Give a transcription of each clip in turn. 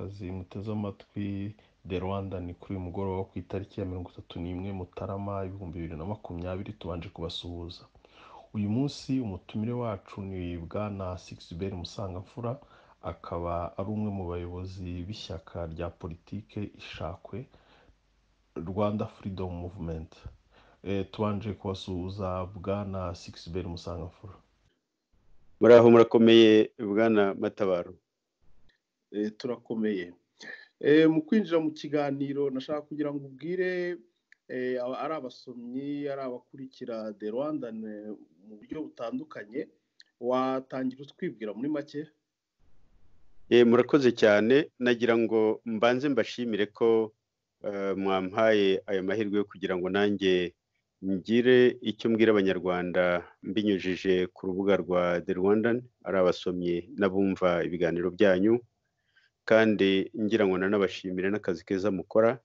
banyarwandakazi muteze amatwi de Rwandan kuri uyu mugoroba wo ku itariki ya 31 Mutarama 2020 tubanje kubasuhuza. Uyu munsi umutumire wacu ni bwana Sixbert Musangamfura, akaba ari umwe mu bayobozi b'ishyaka rya politike ISHAKWE, Rwanda Freedom Movement. Tubanje kubasuhuza bwana Sixbert Musangamfura. Muraho murakomeye bwana Matabaro. Turakomeye. Mu kwinjira mu kiganiro nashaka kugira ngo ubwire ari abasomyi ari abakurikira de Rwandan mu buryo butandukanye, watangira utwibwira muri make? Murakoze cyane, nagira ngo mbanze mbashimire ko mwampaye aya mahirwe yo kugira ngo nanjye ngire icyo mbwira abanyarwanda mbinyujije ku rubuga rwa de Rwandan, ari abasomyi n'abumva ibiganiro byanyu, kandi ngira ngo nanabashimire n'akazi keza mukora.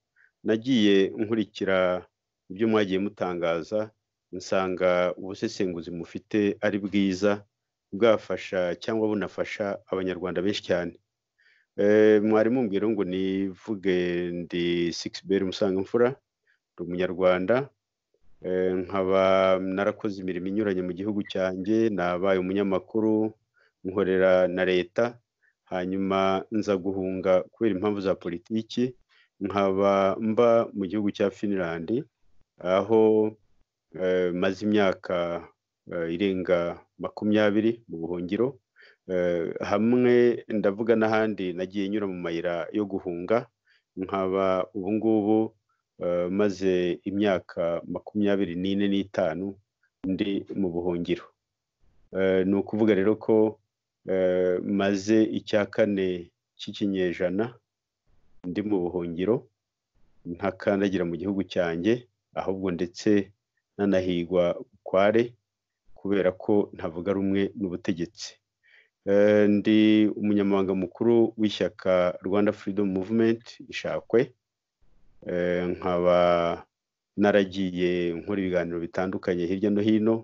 Nagiye nkurikira ibyo mwagiye mutangaza, nsanga ubusesenguzi mufite ari bwiza, bwafasha cyangwa bunafasha abanyarwanda benshi cyane. Mwari mumbwira ngo nivuge ndi Sixbert Musangamfura, ndi umunyarwanda, nkaba narakoze imirimo inyuranye mu gihugu cyanjye, nabaye umunyamakuru, nkorera na leta, hanyuma nza guhunga kubera impamvu za politiki, nkaba mba mu gihugu cya Finland, aho maze imyaka irenga 20 mu buhungiro, hamwe ndavuga n'ahandi nagiye nyura mu mayira yo guhunga, nkaba ubu ngubu maze imyaka 24 ndi mu buhungiro. Ni ukuvuga rero ko maze icya kane cy'ikinyejana ndi mu buhungiro, ntakandagira mu gihugu cyanjye, ahubwo ndetse nanahigwa kware kubera ko ntavuga rumwe n'ubutegetsi. Ndi umunyamabanga mukuru w'ishyaka Rwanda Freedom Movement ISHAKWE, nkaba naragiye nkora ibiganiro bitandukanye hirya no hino,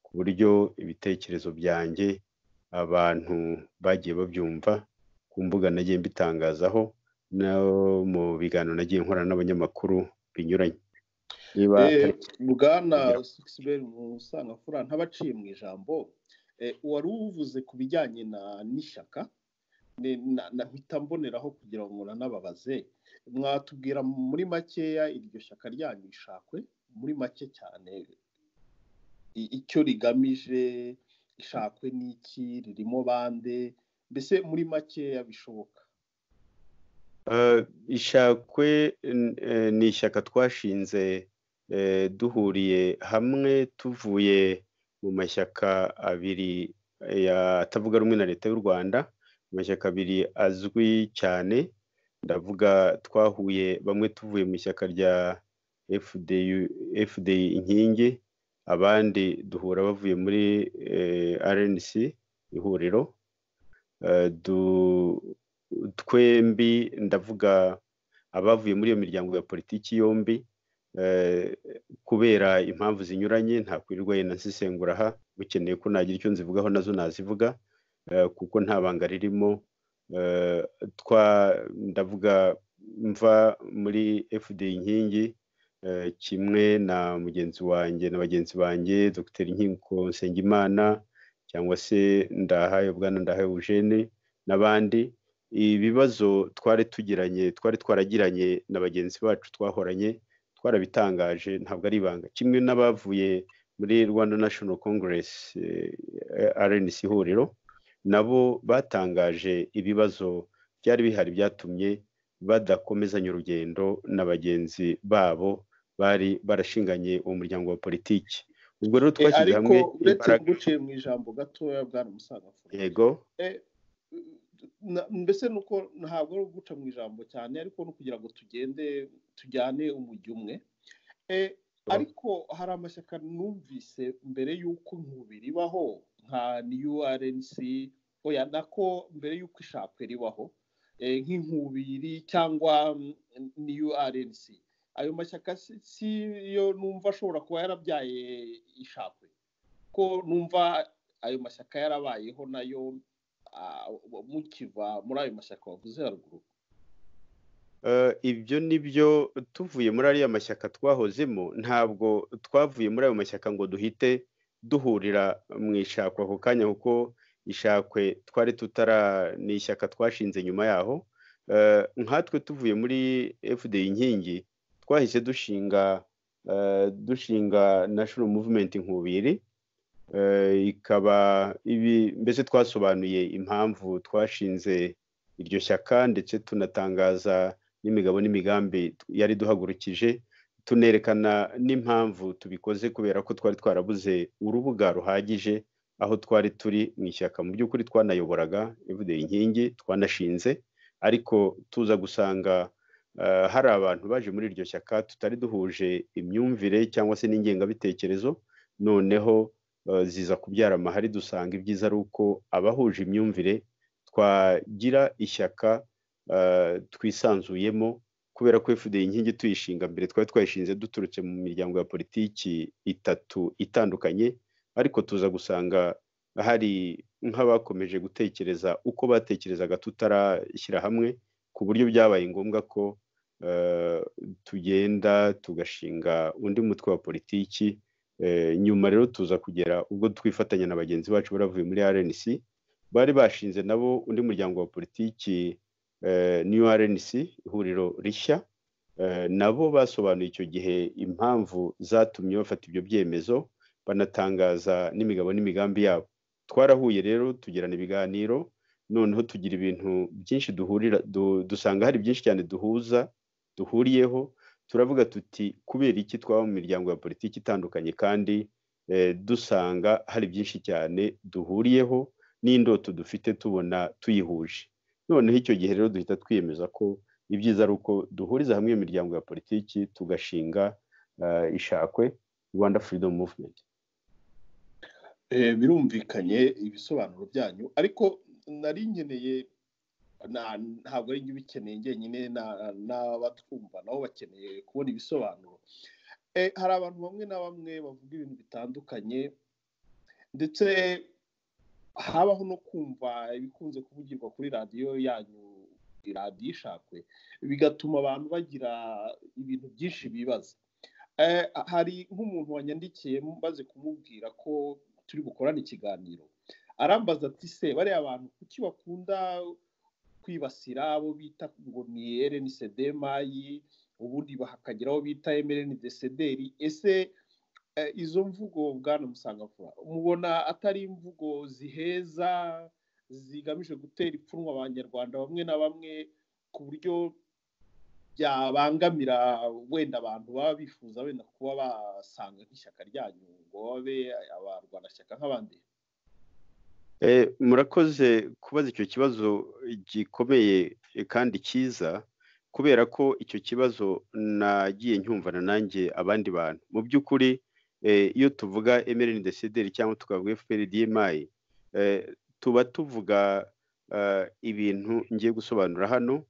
ku buryo ibitekerezo byanjye abantu bagiye babyumva ku mbuga nagiye mbitangazaho, no mu biganiro nagiye nkorana n'abanyamakuru binyuranye. Bwana Sixbert Musangamfura, ntabaciye mu ijambo, wari uvuze ku bijyanye n'ishyaka, mpita mboneraho kugira ngo nanababaze, mwatubwira muri makeya iryo shyaka ryanyu ISHAKWE, muri make cyane icyo rigamije? ISHAKWE ni iki, ririmo bande, mbese muri makeya bishoboka? ISHAKWE ni ishyaka twashinze duhuriye hamwe tuvuye mu mashyaka abiri atavuga rumwe na leta y'u Rwanda, amashyaka abiri azwi cyane. Ndavuga twahuye bamwe tuvuye mu ishyaka rya FDI inkingi, abandi duhura bavuye muri RNC ihuriro. Twembi ndavuga abavuye muri iyo miryango ya politiki yombi, kubera impamvu zinyuranye, nta kwirirwa yenda nsisengura aha, bukeneye ko nagira icyo nzivugaho nazo nazivuga, kuko nta banga ririmo. Ndavuga mva muri FDI inkingi kimwe na mugenzi wanjye na bagenzi banjye Dr. Inkiko Nsengimana, cyangwa se bwana Ndahaye Eugene n'abandi. Ibibazo twari twaragiranye na bagenzi bacu twahoranye, twarabitangaje, ntabwo ari ibanga. Kimwe n'abavuye muri Rwanda National Congress RNC ihuriro, nabo batangaje ibibazo byari bihari byatumye badakomezanya urugendo na bagenzi babo bari barashinganye uwo muryango wa politiki. Ubwo rero twashyize hamwe. Ariko uretse guciye mu ijambo gatoya bwana Musangamfura, yego, mbese nuko ntabwo ari guca mu ijambo cyane, ariko no kugira ngo tujyane umujyi umwe. Ariko hari amashyaka numvise mbere y'uko inkubiri ibaho nka URNC, oya nako mbere y'uko ISHAKWE ribaho, nk'inkubiri cyangwa URNC, ayo mashyaka si yo numva ashobora kuba yarabyaye ISHAKWE, ko numva ayo mashyaka yarabayeho nayo mukiva muri ayo mashyaka wavuze haruguru. ibyo nibyo tuvuye muri ariya mashyaka twahozemo, ntabwo twavuye muri ayo mashyaka ngo duhite duhurira mu ishakwe ako kanya, kuko ishakwe twari ni ishyaka twashinze nyuma yaho. Nkatwe tuvuye muri FDI inkingi twahise dushinga National Movement Nkubiri, ikaba mbese twasobanuye impamvu twashinze iryo shyaka, ndetse tunatangaza n'imigabo n'imigambi yari duhagurukije, tunerekana n'impamvu tubikoze, kubera ko twari twarabuze urubuga ruhagije aho twari turi mu ishyaka. Mu by'ukuri twanayoboraga FDI inkingi, twanashinze, ariko tuza gusanga hari abantu baje muri iryo shyaka tutari duhuje imyumvire cyangwa se n'ingengabitekerezo, noneho ziza kubyara amahari. Dusanga ibyiza ari uko abahuje imyumvire twagira ishyaka twisanzuyemo, kubera ko FDI inkingi tuyishinga mbere twari twayishinze duturutse mu miryango ya politiki 3 itandukanye, ariko tuza gusanga hari nk'abakomeje gutekereza uko batekerezaga tutarashyira hamwe, ku buryo byabaye ngombwa ko tugenda tugashinga undi mutwe wa politiki. Nyuma rero tuza kugera ubwo twifatanya na bagenzi bacu baravuye muri RNC, bari bashinze nabo undi muryango wa politiki New RNC, ihuriro rishya. Nabo basobanuye icyo gihe impamvu zatumye bafata ibyo byemezo, banatangaza n'imigabo n'imigambi yabo. Twarahuye rero tugirana ibiganiro, noneho tugira ibintu byinshi dusanga hari byinshi cyane duhuriyeho. Turavuga tuti kubera iki twaba mu miryango ya politiki itandukanye kandi dusanga hari byinshi cyane duhuriyeho, n'indoto dufite tubona tuyihuje. Noneho icyo gihe rero duhita twiyemeza ko ibyiza ari uko duhuriza hamwe imiryango ya politiki tugashinga ishakwe, Rwanda Freedom Movement. Birumvikanye ibisobanuro byanyu, ariko nari nkeneye, ntabwo ari njye ubikeneye njyenyine, n'abatwumva nabo bakeneye kubona ibisobanuro. Hari abantu bamwe na bamwe bavuga ibintu bitandukanye, ndetse habaho no kumva ibikunze kuvugirwa kuri radiyo yanyu, iradiyo Ishakwe, bigatuma abantu bagira ibintu byinshi bibaza. Hari nk'umuntu wanyandikiye maze kumubwira ko turi bukorane ikiganiro, arambaza ati se bariya abantu kuki bakunda kwibasira abo bita ngo ni RNCD mayi, ubundi bahakagira abo bita MRNDD. Ese izo mvugo Bwana Musangamfura mubona atari imvugo ziheza zigamije gutera ipfunwe abanyarwanda bamwe na bamwe, ku buryo byabangamira wenda abantu baba bifuza wenda kuba basanga nk'ishyaka ryanyu ngo babe abarwanashyaka nk'abandi? Murakoze kubaza icyo kibazo gikomeye kandi cyiza, kubera ko icyo kibazo nagiye ncyumvana nanjye abandi bantu. Mu by'ukuri iyo tuvuga MRNDD cyangwa tukavuga FPRDMI, tuba tuvuga ibintu ngiye gusobanura hano.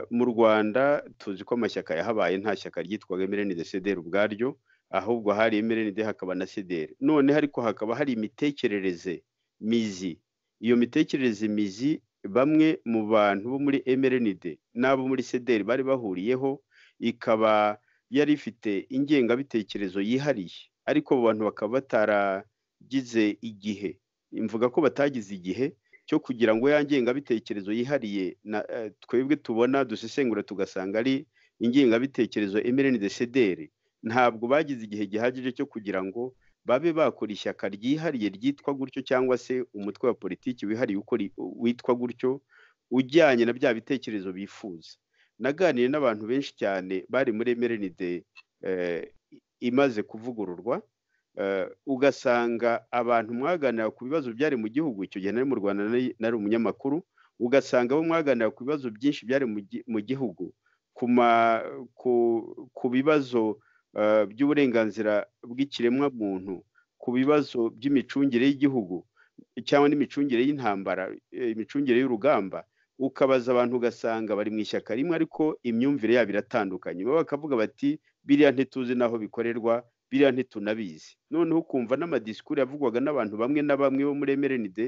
Mu Rwanda tuzi ko amashyaka yahabaye, nta shyaka ryitwaga MRNDD ubwaryo, ahubwo hari MRND hakaba na CDR. None ariko hakaba hari imitekerereze mizi. Iyo mitekerereze mizi bamwe mu bantu bo muri MRND n'abo muri CDR bari bahuriyeho, ikaba yari ifite ingengabitekerezo yihariye, ariko abo bantu bakaba bataragize igihe, mvuga ko batagize igihe cyo kugira ngo ya ngengabitekerezo yihariye twebwe tubona dusesengura tugasanga ari ingengabitekerezo MRND-CDR, ntabwo bagize igihe gihagije cyo kugira ngo babe bakora ishyaka ryihariye ryitwa gutyo, cyangwa se umutwe wa politiki wihariye witwa gutyo ujyanye na bya bitekerezo bifuza. Naganiye n'abantu benshi cyane bari muri MRND imaze kuvugururwa, ugasanga abantu mwaganira ku bibazo byari mu gihugu. Icyo gihe nari mu Rwanda, nari umunyamakuru. Ugasanga bo mwaganira ku bibazo byinshi byari mu gihugu, ku bibazo by'uburenganzira bw'ikiremwa muntu, ku bibazo by'imicungire y'igihugu cyangwa n'imicungire y'intambara, imicungire y'urugamba. Ukabaza abantu ugasanga bari mu ishyaka rimwe, ariko imyumvire yabo iratandukanye. Bo bakavuga bati biriya ntituzi naho bikorerwa, biriya ntitunabizi. Noneho ukumva n'amadisikuru yavugwaga n'abantu bamwe na bamwe bo muri MRND,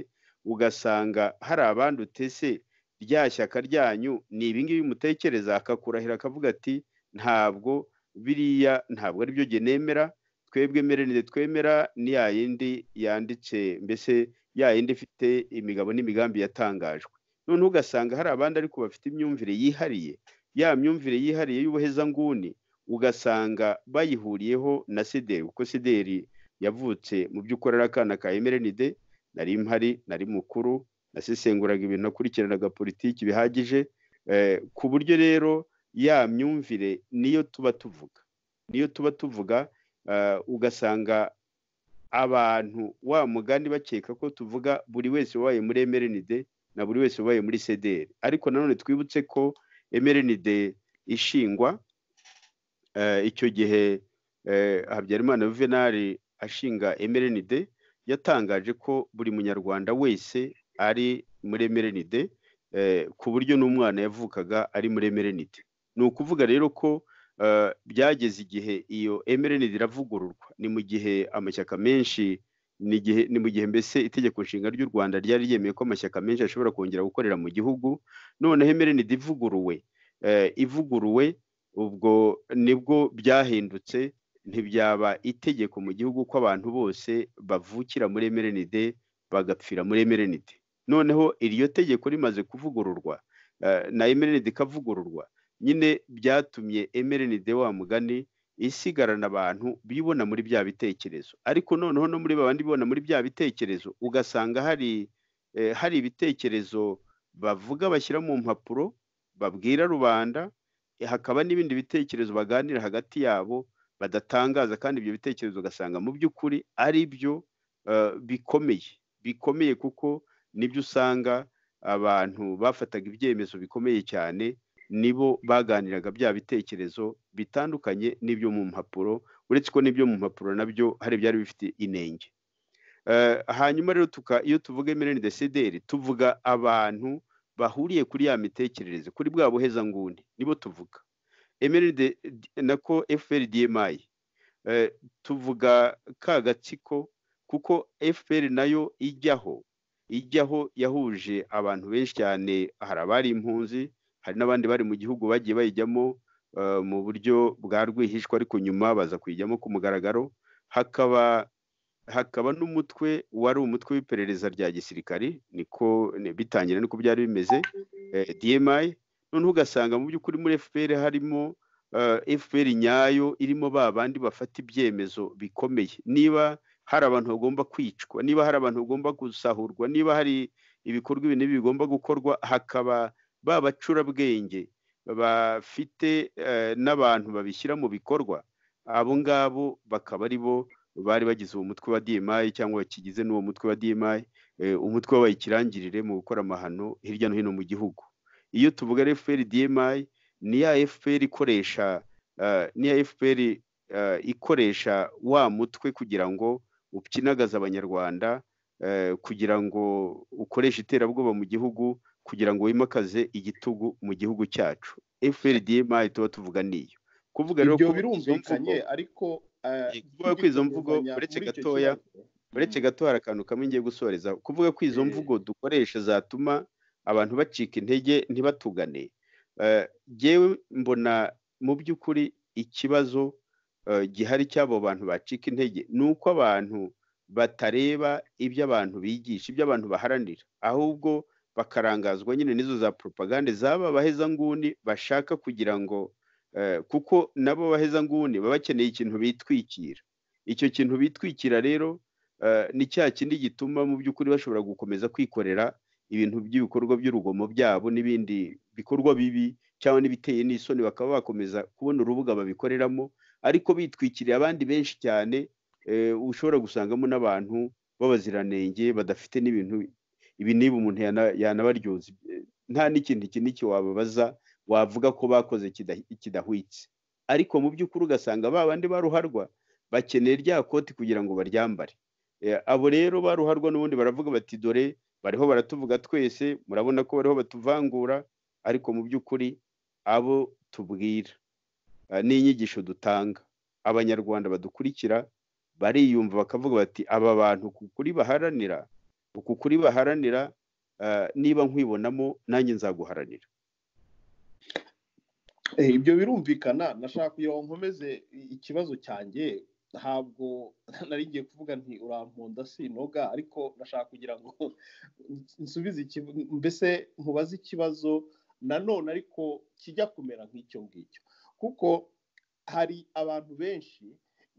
ugasanga hari abandi utese rya shyaka ryanyu ni ibingibi mutekereza, akakurahira akavuga ati ntabwo biriya ntabwo ari byo jye nemera, twebwe MRNDD twemera ni ya yindi yanditse, mbese ya yindi ifite imigabo n'imigambi yatangajwe. None ugasanga hari abandi ariko bafite imyumvire yihariye, ya myumvire yihariye y'ubuhezanguni, ugasanga bayihuriyeho na CDR, kuko CDR yavutse mu by'ukuri ari akana ka MRNDD, nari mpari, nari mukuru, nasesenguraga ibintu, nakurikiranaga politiki bihagije, ku buryo rero ya myumvire niyo tuba tuvuga, ugasanga abantu wa mugani bakeka ko tuvuga buri wese wabaye muri MRNDD na buri wese wabaye muri CDR. Ariko nanone twibutse ko MRNDD ishingwa icyo gihe Habyarimana Juvenal ashinga MRNDD yatangaje ko buri munyarwanda wese ari muri MRNDD, ku buryo n'umwana yavukaga ari muri MRNDD. Ni ukuvuga rero ko byageze igihe iyo MRNDD iravugururwa, ni mu gihe amashyaka menshi, ni mu gihe mbese itegeko nshinga ry'u Rwanda ryari ryemeye ko amashyaka menshi ashobora kongera gukorera mu gihugu. Noneho MRNDD ivuguruwe, ubwo nibwo byahindutse, ntibyaba itegeko mu gihugu ko abantu bose bavukira muri MRNDD bagapfira muri MRNDD. Noneho iryo tegeko rimaze kuvugururwa na MRNDD ikavugururwa, nyine byatumye MRNDD wa mugani isigarana abantu bibona muri bya bitekerezo. Ariko noneho no muri babandi bibona muri bya bitekerezo, ugasanga hari ibitekerezo bavuga bashyira mu mpapuro babwira rubanda, hakaba n'ibindi bitekerezo baganira hagati yabo badatangaza, kandi ibyo bitekerezo ugasanga mu by'ukuri ari byo bikomeye, kuko nibyo usanga abantu bafataga ibyemezo bikomeye cyane, nibo baganiraga bya bitekerezo bitandukanye n'ibyo mu mpapuro, uretse ko n'ibyo mu mpapuro nabyo hari byari bifite inenge. Hanyuma rero iyo tuvuga MRNDD CDR, tuvuga abantu bahuriye kuri ya mitekerereze, kuri bwa buhezanguni, nibo tuvuga. MRNDD nako FPR-DMI tuvuga ka gatsiko, kuko FPR nayo ijyaho yahuje abantu benshi cyane, hari abari impunzi, hari n'abandi bari mu gihugu bagiye bayijyamo mu buryo bwa rwihishwa, ariko nyuma baza kuyijyamo ku mugaragaro. Hakaba n'umutwe wari umutwe w'iperereza rya gisirikari, niko bitangira, niko byari bimeze, DMI. None ugasanga mu by'ukuri muri FPR harimo FPR nyayo irimo ba bandi bafata ibyemezo bikomeye. Niba hari abantu bagomba kwicwa, niba hari abantu bagomba gusahurwa, niba hari ibikorwa ibintu bigomba gukorwa, hakaba babacurabwenge bafite n'abantu babishyira mu bikorwa, abo ngabo bakaba ari bo bari bagize uwo mutwe wa DMI, cyangwa bakigize n'uwo mutwe wa DMI, umutwe wabaye ikirangirire mu gukora amahano hirya no hino mu gihugu. Iyo tuvuga FPR-DMI ni ya FPR ikoresha wa mutwe kugira ngo ukinagaza abanyarwanda, kugira ngo ukoreshe iterabwoba mu gihugu, kugira ngo wimakaze igitugu mu gihugu cyacu. FPR-DMI tuba tuvuga niyo. Kuvuga rero ko birumvikanye, ariko kuvuga ko izo mvugo uretse gato hari akantu kamwe ngiye gusoreza. Kuvuga ko izo mvugo dukoresha zatuma abantu bacika intege ntibatugane, jyewe mbona mu by'ukuri ikibazo gihari cy'abo bantu bacika intege ni uko abantu batareba ibyo abantu bigisha, ibyo abantu baharanira, ahubwo bakarangazwa nyine n'izo za propagande zaba bahezanguni bashaka kugira ngo, kuko nabo bahezanguni baba bakeneye ikintu bitwikira. Icyo kintu bitwikira rero ni cya kindi gituma mu by'ukuri bashobora gukomeza kwikorera ibintu by'ibikorwa by'urugomo byabo n'ibindi bikorwa bibi, cyangwa n'ibiteye n'isoni, bakaba bakomeza kubona urubuga babikoreramo, ariko bitwikiriye abandi benshi cyane. Ushobora gusangamo n'abantu b'abaziranenge badafite n'ibintu ibi niba umuntu yanabaryoza, nta n'ikintu iki wababaza wavuga ko bakoze kidahwitse, ariko mu by'ukuri ugasanga babandi baruharwa bakeneye rya koti kugira ngo baryambare. Abo rero baruharwa n'ubundi baravuga bati dore bariho baratuvuga twese, murabona ko bariho batuvangura, ariko mu by'ukuri abo tubwira n'inyigisho dutanga, abanyarwanda badukurikira bariyumva bakavuga bati aba bantu uku kuri baharanira niba nkwibonamo nanjye nzaguharanira. Ibyo birumvikana. Nashaka kugira ngo nkomeze ikibazo cyanjye, ntabwo nari ngiye kuvuga nti urankunda sinoga, ariko nashaka kugira ngo nsubize mbese nkubaze ikibazo nanone ariko kijya kumera nk'icyo ngicyo, kuko hari abantu benshi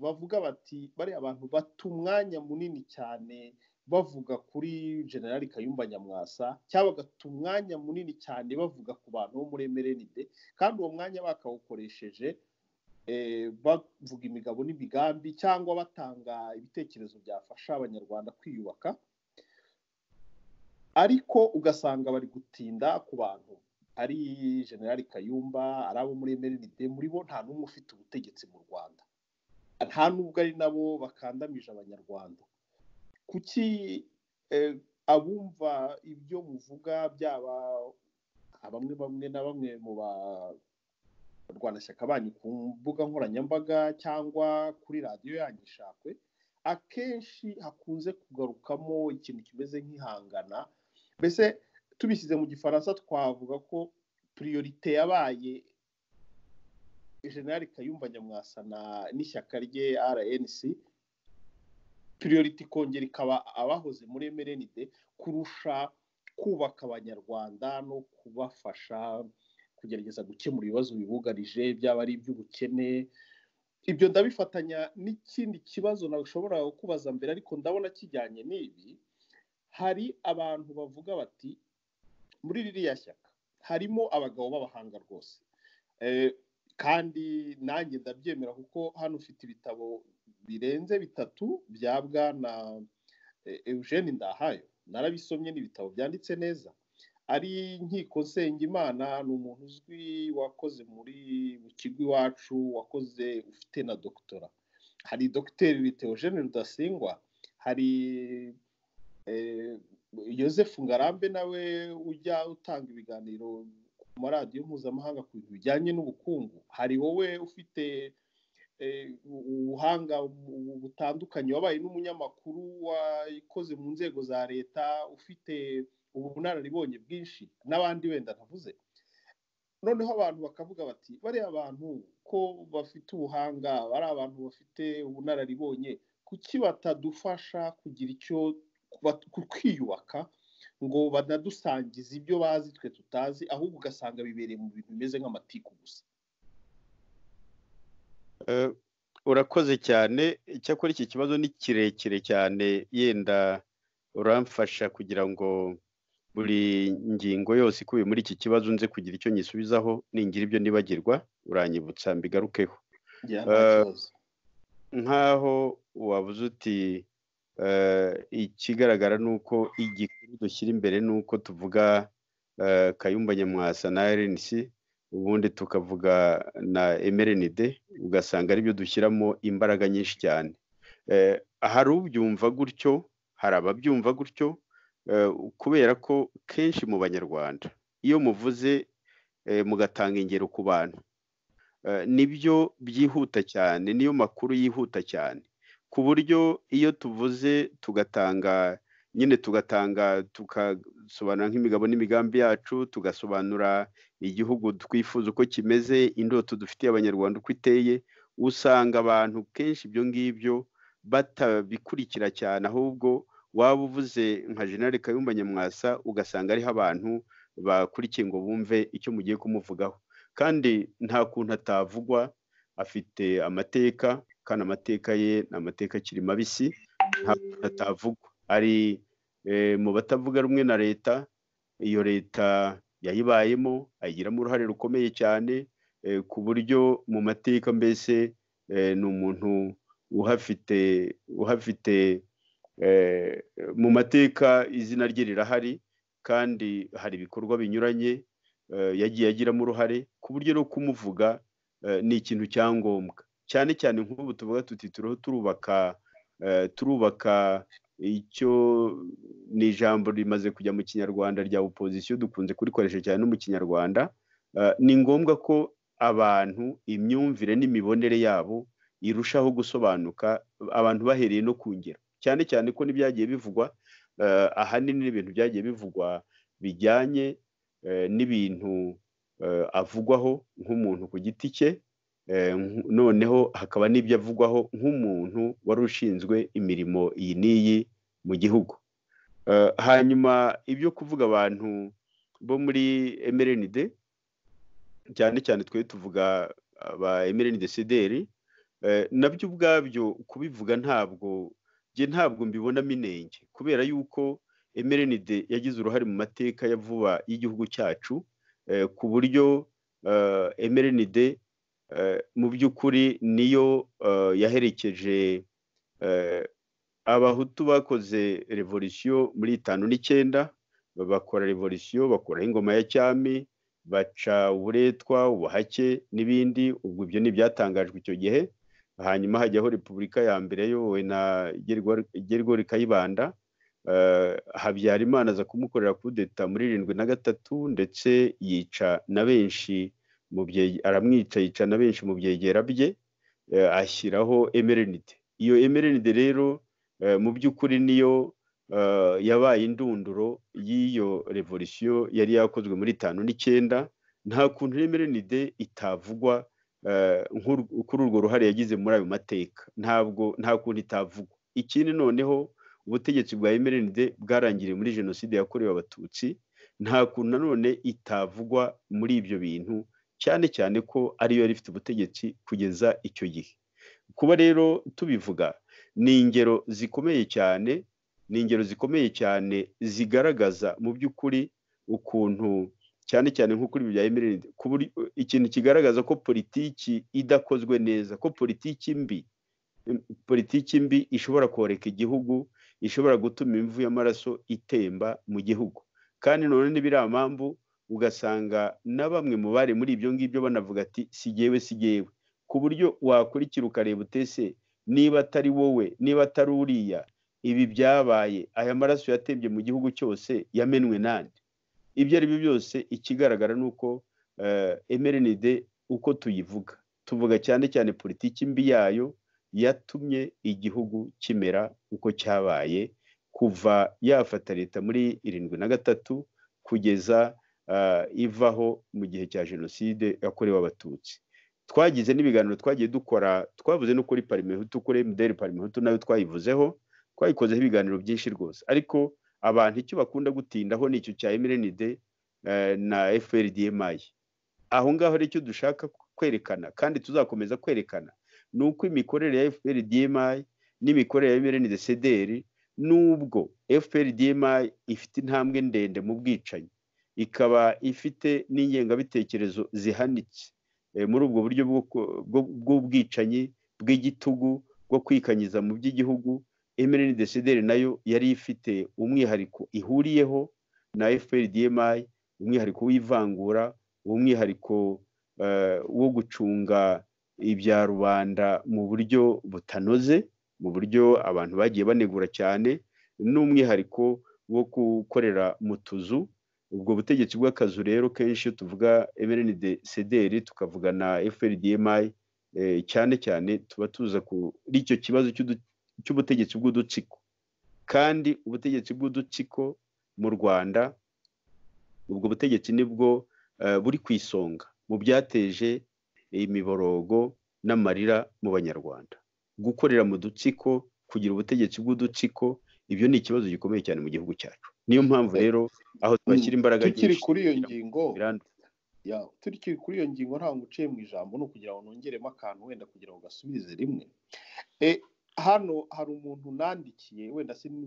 bavuga bati bari abantu bata umwanya munini cyane bavuga kuri Gen Kayumba Nyamwasa, cyangwa bagata umwanya munini cyane bavuga ku bantu bo muri MRNDD, kandi uwo mwanya bakawukoresheje bavuga imigabo n'imigambi cyangwa batanga ibitekerezo byafasha abanyarwanda kwiyubaka, ariko ugasanga bari gutinda ku bantu ari Gen Kayumba, ari abo muri MRNDD. Muri bo nta n'umwe ufite ubutegetsi mu Rwanda, nta n'ubwo ari nabo bakandamije abanyarwanda. Kuki abumva ibyo muvuga, byaba bamwe na bamwe mu barwanashyaka banyu ku mbuga nkoranyambaga cyangwa kuri radiyo yanyu ISHAKWE, akenshi hakunze kugarukamo ikintu kimeze nk'ihangana? Mbese tubishyize mu gifaransa twavuga ko priorite yabaye Gen Kayumba Nyamwasa n'ishyaka rye RNC, priority kongera ikaba abahoze muri MRNDD kurusha kubaka abanyarwanda no kubafasha kugerageza gukemura ibibazo bibugarije, byaba ari iby'ubukene. Ibyo ndabifatanya n'ikindi kibazo nashobora kubaza mbere, ariko ndabona kijyanye n'ibi. Hari abantu bavuga bati muri ririya shyaka harimo abagabo b'abahanga rwose, kandi nanjye ndabyemera kuko hano ufite ibitabo birenze 3 bya Bwana Eugene Ndahayo, narabisomye, n'ibitabo byanditse neza. Ari Nkiko Nsengimana, ni umuntu uzwi wakoze mu kigo iwacu, wakoze ufite na doktora. Hari Dr Theogene Rudasingwa, hari Joseph Ngarambe nawe ujya utanga ibiganiro ku maradiyo mpuzamahanga ku bintu bijyanye n'ubukungu. Hari wowe ufite ubuhanga butandukanye, wabaye n'umunyamakuru, wakoze mu nzego za leta, ufite ubunararibonye bwinshi, n'abandi wenda ntavuze. Noneho abantu bakavuga bati bariya abantu ko bafite ubuhanga, bari abantu bafite ubunararibonye, kuki batadufasha kugira icyo kwiyubaka ngo banadusangize ibyo bazi twe tutazi, ahubwo ugasanga bibereye mu bintu bimeze nk'amatiku gusa? Urakoze cyane. Icyakora iki kibazo ni kirekire cyane, yenda uramfasha kugira ngo buri ngingo yose ikubiye muri iki kibazo nze kugira icyo nyisubizaho, ningira ibyo nibagirwa uranyibutsa mbigarukeho. Nkaho wavuze uti ikigaragara nuko igikuru dushyira imbere nuko tuvuga Kayumba Nyamwasa na RNC, ubundi tukavuga na MRNDD, ugasanga aribyo dushyiramo imbaraga nyinshi cyane. Hari ubyumva gutyo, hari ababyumva gutyo, kubera ko kenshi mu banyarwanda iyo muvuze mugatanga ingero ku bantu, nibyo byihuta cyane, niyo makuru yihuta cyane, ku buryo iyo tuvuze tugasobanura nk'imigabo n'imigambi yacu, tugasobanura igihugu twifuza uko kimeze, indoto dufitiye abanyarwanda uko iteye, usanga abantu kenshi ibyo ngibyo batabikurikira cyane, ahubwo waba uvuze nka Gen Kayumba Nyamwasa ugasanga ariho abantu bakurikiye ngo bumve icyo mugiye kumuvugaho. Kandi nta kuntu atavugwa, afite amateka, kandi amateka ye ni amateka akiri mabisi, nta kuntu atavugwa. Ari mu batavuga rumwe na leta, iyo leta yayibayemo, ayigiramo uruhare rukomeye cyane, ku buryo mu mateka mbese ni umuntu uhafite mu mateka izina rye rirahari, kandi hari ibikorwa binyuranye yagiye agiramo uruhare, ku buryo no kumuvuga ni ikintu cyangombwa cyane cyane. Nk'ubu tuvuga tuti turubaka icyo ni ijambo rimaze kujya mu kinyarwanda rya opposition, dukunze kurikoresha cyane no mu kinyarwanda. Ni ngombwa ko abantu imyumvire n'imibonere yabo irushaho gusobanuka, abantu bahereye no ku ngero, cyane cyane ko n'ibyagiye bivugwa ahanini n'ibintu byagiye bivugwa bijyanye n'ibintu avugwaho nk'umuntu ku giti cye, noneho hakaba n'ibyo avugwaho nk'umuntu wari ushinzwe imirimo iyi n'iyi mu gihugu. Hanyuma ibyo kuvuga abantu bo muri MRND, cyane cyane twe tuvuga aba MRND-CDR, nabyo ubwabyo kubivuga ntabwo mbibonamo inenge, kubera yuko MRND yagize uruhare mu mateka ya vuba y'igihugu cyacu, ku buryo MRND mu by'ukuri niyo yaherekeje abahutu bakoze revolution muri 59, bakora revolution, bakora ingoma ya cyami, baca uburetwa, ubuhake n'ibindi. Ubwo ibyo n'ibyatangajwe icyo gihe. Hanyuma hajyaho repubulika ya mbere yowe na Gen Kayumba, Habyarimana aza kumukorera kudeta muri 73, ndetse yica na benshi aramwica, yica na benshi mu byegera bye, ashyiraho MRND. Iyo MRND rero mu by'ukuri niyo yabaye indunduro y'iyo revolution yari yakozwe muri 59. Nta kuntu MRND itavugwa kuri urwo ruhare yagize muri ayo mateka, nta kuntu itavugwa. Ikindi noneho ubutegetsi bwa MRND bwarangiriye muri jenoside yakorewe abatutsi, nta kuntu nanone itavugwa muri ibyo bintu, cyane cyane ko ariyo yari ifite ubutegetsi kugeza icyo gihe. Kuba rero tubivuga ni ingero zikomeye cyane, zigaragaza mu by'ukuri ukuntu, cyane cyane nko kuri bya MRND, ikintu kigaragaza ko politiki idakozwe neza, ko politiki mbi ishobora koreka igihugu, ishobora gutuma imvu y'amaraso itemba mu gihugu. Kandi none n'ibiramambu ugasanga na bamwe mu bari muri ibyo ngibyo banavuga ati si jyewe, ku buryo wakurikira ukareba utese niba atari wowe, niba atari uriya, ibi byabaye, aya maraso yatembye mu gihugu cyose yamenwe nande. Ibyo ari byo byose ikigaragara nuko MRND uko tuvuga cyane cyane politiki mbi yayo yatumye igihugu kimera uko cyabaye, kuva yafata leta muri 73 kugeza ivaho mu gihe cya jenoside yakorewe abatutsi. Twagize n'ibiganiro twagiye dukora, twavuze no kuri Parimehutu, kuri MDR Parimehutu nayo twayikozeho ibiganiro byinshi rwose. Ariko abantu icyo bakunda gutindaho ni icyo cya MRND na FRDMI. Aho ngaho ari cyo dushaka kwerekana, kandi tuzakomeza kwerekana, ni uko imikorere ya FRDMI n'imikorere ya MRND-CDR, nubwo FRDMI ifite intambwe ndende mu bwicanyi, ikaba ifite n'ingengabitekerezo zihanitse muri ubwo buryo bw'ubwicanyi bw'igitugu bwo kwikanyiza mu by'igihugu, MRND-CDR nayo yari ifite umwihariko ihuriyeho na FRDMI, umwihariko w'ivangura, umwihariko wo gucunga ibya rubanda mu buryo butanoze, mu buryo abantu bagiye banegura cyane, n'umwihariko wo gukorera mu tuzu. Ubwo butegetsi bw'akazu rero kenshi iyo tuvuga MRND-CDR tukavuga na FRDMI, cyane cyane tuba tuza kuri icyo kibazo cy'ubutegetsi bw'udutsiko. Kandi ubutegetsi bw'udutsiko mu Rwanda, ubwo butegetsi nibwo buri ku isonga mu byateje imiborogo n'amarira mu Banyarwanda. Gukorera mu dutsiko, kugira ubutegetsi bw'udutsiko, ibyo ni ikibazo gikomeye cyane mu gihugu cyacu. Niyo mpamvu rero aho twashyira imbaraga nyinshi tukiri kuri iyo ngingo nta nguciye mu ijambo, no kugira ngo nongeremo akantu wenda kugira ngo gasubirize rimwe. Hano hari umuntu nandikiye, wenda sindi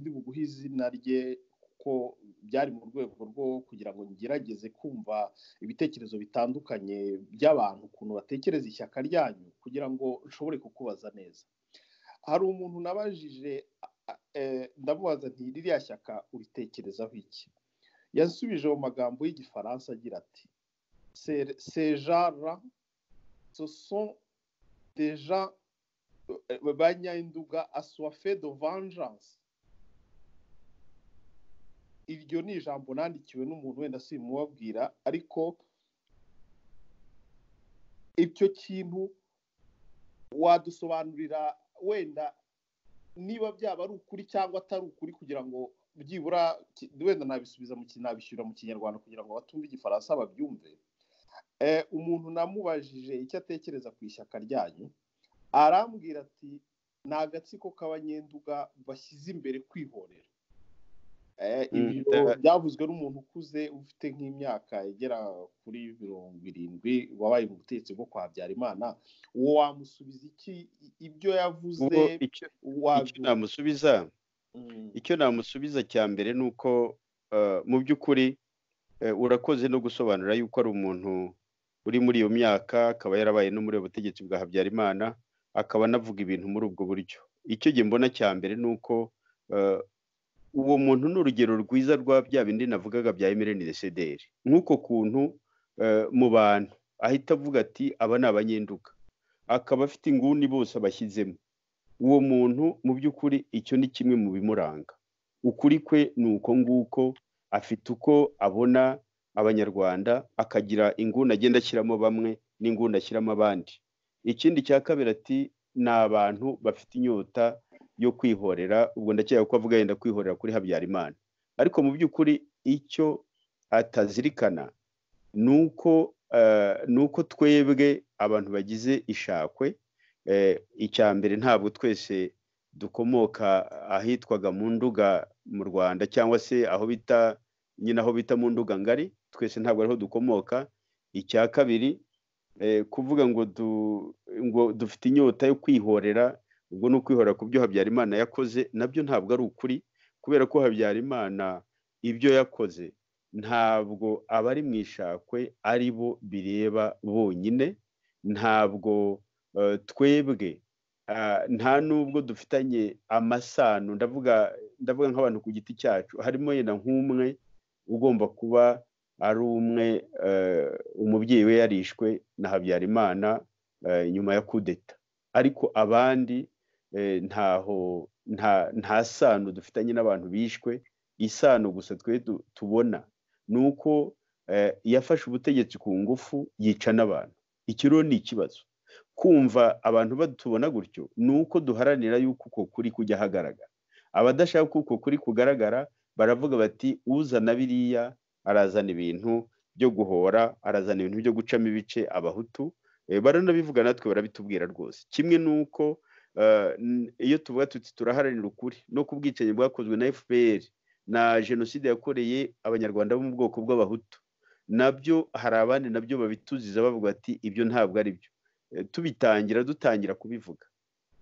buguhe izina rye kuko byari mu rwego rwo kugira ngo ngerageze kumva ibitekerezo bitandukanye by'abantu, ukuntu batekereza ishyaka ryanyu, kugira ngo nshobore kukubaza neza. Hari umuntu nabajije, ndamubaza nti ririya shyaka uritekerezaho iki? Yansubije mu magambo y'igifaransa agira ati ces gens-là ce sont des gens banyahinduga assoiffés de vengeance. Iryo ni ijambo nandikiwe n'umuntu, wenda simubabwira, ariko icyo kintu wadusobanurira wenda niba byaba ari ukuri cyangwa atari ukuri, kugira ngo byibura wenda nabisubiza nabishyura mu kinyarwanda kugira ngo batumve igifaransa babyumve. Umuntu namubajije icyo atekereza ku ishyaka ryanyu, arambwira ati ni agatsiko k'abanyenduga bashyize imbere kwihorera. Ibyo byavuzwe n'umuntu ukuze ufite nk'imyaka igera kuri 70 wabaye mu butegetsi bwo kwa Habyarimana. Uwo wamusubiza iki? Ibyo yavuze icyo namusubiza cya mbere ni uko mu by'ukuri urakoze no gusobanura yuko ari umuntu uri muri iyo myaka, akaba yarabaye no muri ubutegetsi bwa Habyarimana, akaba anavuga ibintu muri ubwo buryo. Icyo gihe mbona cya mbere ni uko uwo muntu ni urugero rwiza rwa bya bindi navugaga bya MRNDD, nk'uko kuntu mu bantu ahita avuga ati aba ni abanyenduga, akaba afite inguni bose abashyizemo. Uwo muntu mu by'ukuri icyo ni kimwe mu bimuranga. Ukuri kwe ni uko nguko, afite uko abona abanyarwanda, akagira inguni agenda ashyiramo bamwe n'inguni ashyiramo abandi. Ikindi cya kabiri ati ni abantu bafite inyota yo kwihorera, ubwo ndakeka ko avuga yenda kwihorera kuri Habyarimana. Ariko mu by'ukuri icyo atazirikana nuko twebwe abantu bagize ishakwe, icya mbere ntabwo twese dukomoka ahitwaga mu Nduga mu Rwanda, cyangwa se aho bita mu Nduga ngari, twese ntabwo ariho dukomoka. Icya kabiri kuvuga ngo dufite inyota yo kwihorera, ubwo no kwihorera ku byo Habyarimana yakoze, nabyo ntabwo ari ukuri, kubera ko Habyarimana ibyo yakoze ntabwo abari mu ishakwe ari bo bireba bonyine. Ntabwo twebwe nta nubwo dufitanye amasano, ndavuga nk'abantu ku giti cyacu, harimo yenda nk'umwe ugomba kuba ari umwe, umubyeyi we yarishwe na Habyarimana nyuma ya kudeta, ariko abandi nta sano dufitanye n'abantu bishwe. Isano gusa twe tubona ni uko yafashe ubutegetsi ku ngufu, yica n'abantu. Iki rero ni ikibazo. Kumva abantu batubona gutyo ni uko duharanira yuko uko kuri kujya ahagaragara. Abadashaka ko uko kuri kugaragara baravuga bati uzana biriya arazana ibintu byo guhora, arazana ibintu byo gucamo ibice abahutu. Baranabivuga, natwe barabitubwira rwose. Kimwe nuko iyo tuvuga tuti turaharanira ukuri no ku bwicanyi bwakozwe na FPR na jenoside yakoreye abanyarwanda bo mu bwoko bw'abahutu, nabyo hari abandi nabyo babituziza bavuga ati ibyo ntabwo ari byo. Dutangira kubivuga,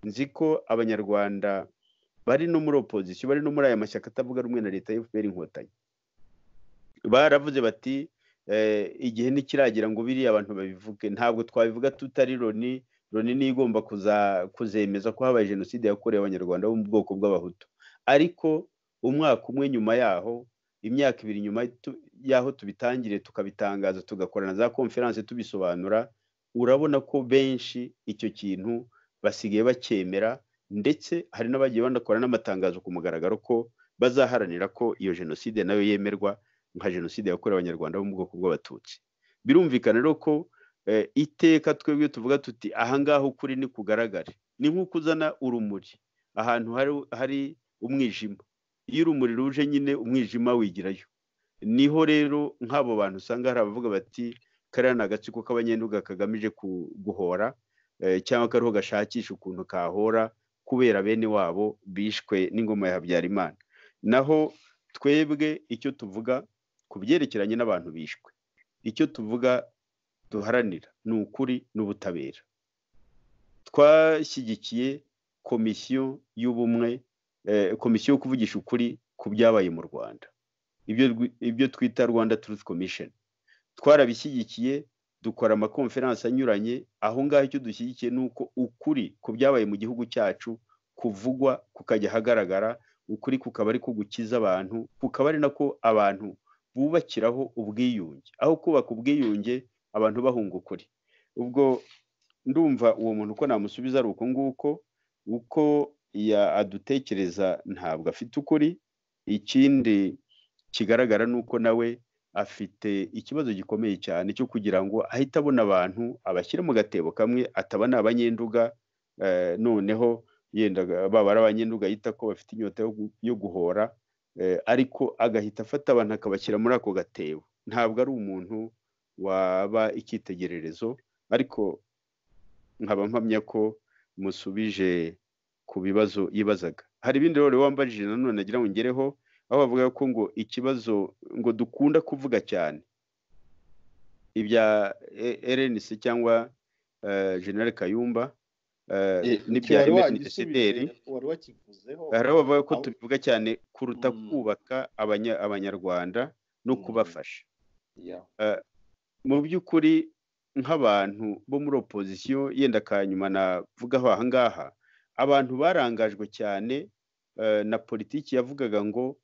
nzi ko abanyarwanda bari no muri opposition, bari no muri aya mashyaka atavuga rumwe na leta ya FPR Inkotanyi, baravuze bati igihe ntikiragira ngo biriya abantu babivuge. Ntabwo twabivuga tutari Loni ni igomba kuzemeza ko habaye jenoside yakorewe abanyarwanda bo mu bwoko bw'abahutu. Ariko umwaka umwe nyuma yaho, imyaka 2 nyuma yaho tubitangire tukabitangaza, tugakorana za conference tubisobanura, urabona ko benshi icyo kintu basigaye bacyemera, ndetse hari n'abagiye banakora n'amatangazo ku mugaragaro ko bazaharanira ko iyo jenoside nayo yemerwa nka jenoside yakorewe abanyarwanda bo mu bwoko bw'abatutsi. Birumvikana rero ko iteka twebwe tuvuga tuti ahangaho ukuri ni kugaragare. Ni nk'uko uzana urumuri ahantu hari umwijima, iyo urumuri ruje nyine umwijima wigirayo. Niho rero nk'abo bantu usanga hari abavuga bati kariya ni agatsiko k'abanyenduga kagamije guhora, cyangwa kariho gashakisha ukuntu kahora kubera bene wabo bishwe n'ingoma ya Habyarimana. Naho twebwe icyo tuvuga ku byerekeranye n'abantu bishwe, icyo tuvuga duharanira ni ukuri n'ubutabera. Twashyigikiye komisiyo y'ubumwe, komisiyo yo kuvugisha ukuri ku byabaye mu Rwanda, ibyo twita Rwanda Truth Commission. Twarabishyigikiye, dukora amakonferansi anyuranye. Aho ngaho icyo dushyigikiye ni uko ukuri ku byabaye mu gihugu cyacu kuvugwa, kukajya hagaragara, ukuri kukaba ari ko gukiza abantu, kukaba ari nako abantu bubakiraho ubwiyunge, aho kubaka ubwiyunge abantu bahunga ukuri. Ubwo ndumva uwo muntu uko namusubiza ari uko nguko, uko adutekereza ntabwo afite ukuri. Ikindi kigaragara nuko nawe afite ikibazo gikomeye cyane cyo kugira ngo ahita abona abantu abashyira mu gatebo kamwe, atabana abanyenduga, noneho yenda baba ari abanyenduga yita ko bafite inyota yo guhora, ariko agahita afata abantu akabashyira muri ako gatebo. Ntabwo ari umuntu waba icyitegererezo, ariko nkaba mpamya ko musubije ku bibazo yibazaga. Hari ibindi rero wambajije nanone nagira ngo ngereho, aho bavuga ko ngo ikibazo ngo dukunda kuvuga cyane ibya RNC cyangwa Gen Kayumba n'ibya MRNDD, wari wakivuzeho. hari aho bavuga ko tubivuga cyane kuruta kubaka abanyarwanda no kubafasha. Mu by'ukuri nk'abantu bo muri opposition, yenda kanyuma navugaho aha ngaha, abantu barangajwe cyane na politiki yavugaga ngo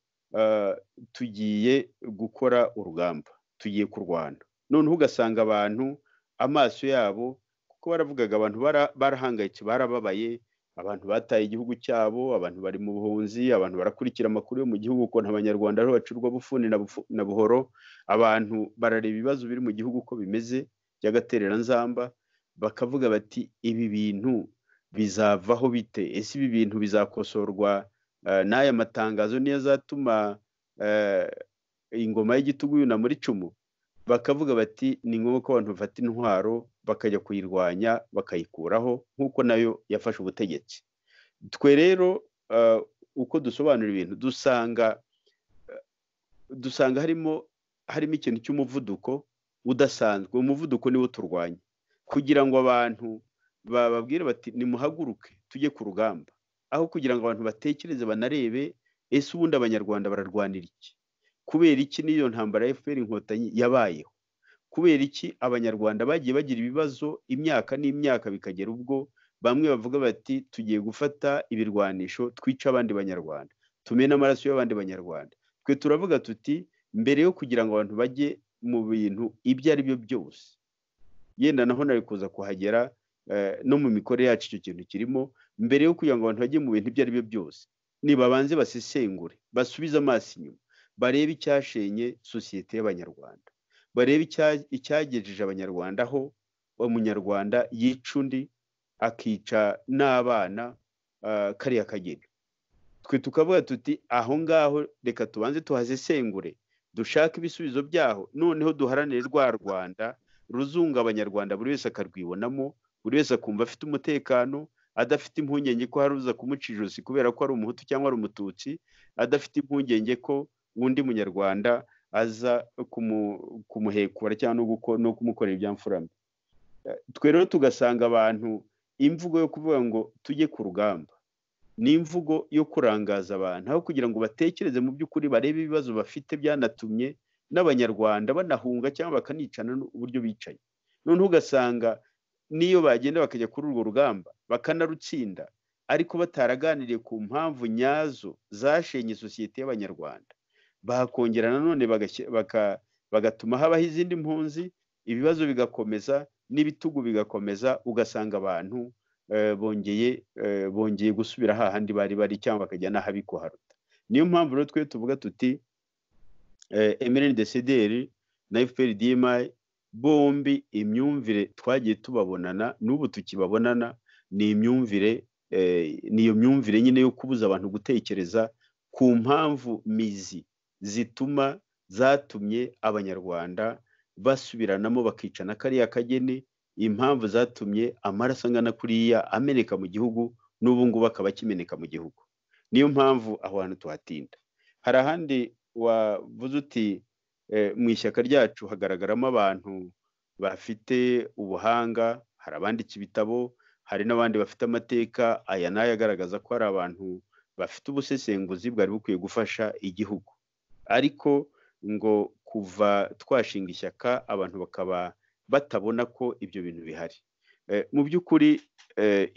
tugiye gukora urugamba, tugiye kurwana. Noneho ugasanga abantu amaso yabo, kuko baravugaga abantu barahangayitse, barababaye, abantu bataye igihugu cyabo, abantu bari mu buhunzi, abantu barakurikira amakuru yo mu gihugu ko abanyarwanda ariho bacurwa bufuni na buhoro, abantu barareba ibibazo biri mu gihugu uko bimeze by'agatereranzamba, bakavuga bati ibi bintu bizavaho bite? Ese ibi bintu bizakosorwa n'aya matangazo niyo azatuma ingoma y'igitugu yuna muri cumu? Bakavuga bati ni ngombwa ko abantu bafata intwaro bakajya kuyirwanya bakayikuraho, nk'uko nayo yafashe ubutegetsi. Twe rero uko dusobanura ibintu dusanga harimo ikintu cy'umuvuduko udasanzwe. Umuvuduko niwo turwanya, kugira ngo abantu bababwire bati nimuhaguruke tujye ku rugamba, aho kugira ngo abantu batekereze banarebe ese ubundi abanyarwanda bararwanira iki, kubera iki n'iyo ntambara ya FPR inkotanyi yabayeho, kubera iki abanyarwanda bagiye bagira ibibazo imyaka n'imyaka, bikagera ubwo bamwe bavuga bati tugiye gufata ibirwanisho twica abandi banyarwanda, tumena amaraso y'abandi banyarwanda. Twe turavuga tuti mbere yo kugira ngo abantu bajye mu bintu ibyo ari byo byose, yenda naho nari kuza kuhagera no mu mikorere yacu icyo kintu kirimo, mbere yo kugira ngo abantu bajye mu bintu ibyo ari byo byose, nibabanze basesengure, basubize amaso inyuma, barebe icyashenye sosiyete y'abanyarwanda, barebe icyagejeje abanyarwanda aho umunyarwanda yica undi, akica n'abana kariya kageni. Twe tukavuga tuti aho ngaho reka tubanze tuhasesengure, dushaka ibisubizo byaho, noneho duharanire rwa Rwanda ruzunga abanyarwanda, buri wese akarwibonamo, buri wese akumva afite umutekano, adafite impungenge ko hari uza kumuca ijosi kubera ko ari umuhutu cyangwa ari umututsi, adafite impungenge ko undi munyarwanda aza kumuhekura cyangwa no kumukorera ibyamfurame. Twe rero tugasanga abantu imvugo yo kuvuga ngo tujye ku rugamba ni imvugo yo kurangaza abantu, aho kugira ngo batekereze mu by'ukuri, barebe ibibazo bafite byanatumye n'abanyarwanda banahunga cyangwa bakanicana uburyo bicaye. Noneho ugasanga niyo bagenda bakajya kuri urwo rugamba bakanarutsinda, ariko bataraganiriye ku mpamvu nyazo zashenye sosiyete y'abanyarwanda, bakongera nanone bagatuma habaho izindi mpunzi, ibibazo bigakomeza n'ibitugu bigakomeza, ugasanga abantu bongeye gusubira hahandi bari cyangwa bakajya n'ahabi kuharuta. Niyo mpamvu rero twe tuvuga tuti MRNDD na FPR bombi imyumvire twagiye tubabonana n'ubu tukibabonana, ni imyumvire niyo myumvire nyine yo kubuza abantu gutekereza ku mpamvu mizi zatumye abanyarwanda basubiranamo bakicana kariya kageni, impamvu zatumye amaraso angana kuriya ameneka mu gihugu, n'ubu ngubu akaba akimeneka mu gihugu. Niyo mpamvu aho hantu tuhatinda. Hari ahandi wavuze uti mu ishyaka ryacu hagaragaramo abantu bafite ubuhanga, hari abanditse ibitabo, hari n'abandi bafite amateka aya n'aya agaragaza ko hari abantu bafite ubusesenguzi bwari bukwiye gufasha igihugu. Ariko ngo kuva twashinga ishyaka abantu bakaba batabona ko ibyo bintu bihari. Mu by'ukuri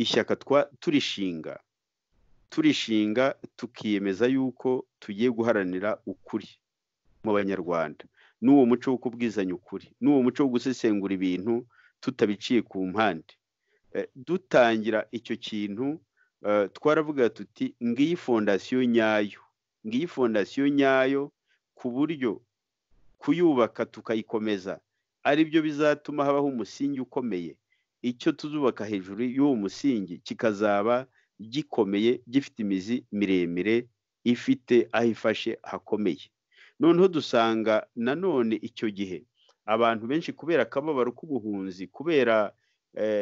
ishyaka turishinga tukiyemeza yuko tugiye guharanira ukuri mu banyarwanda, n'uwo muco wo kubwizanya ukuri, n'uwo muco wo gusesengura ibintu tutabiciye ku mpande. Dutangira icyo kintu twaravuga tuti ngiyi fondasiyo nyayo, ku buryo kuyubaka tukayikomeza ari byo bizatuma habaho umusingi ukomeye. Icyo tuzubaka hejuru y'uwo musingi kikazaba gikomeye, gifite imizi miremire ifite ahifashe hakomeye. Noneho dusanga nanone icyo gihe abantu benshi kubera akababaro k'ubuhunzi, kubera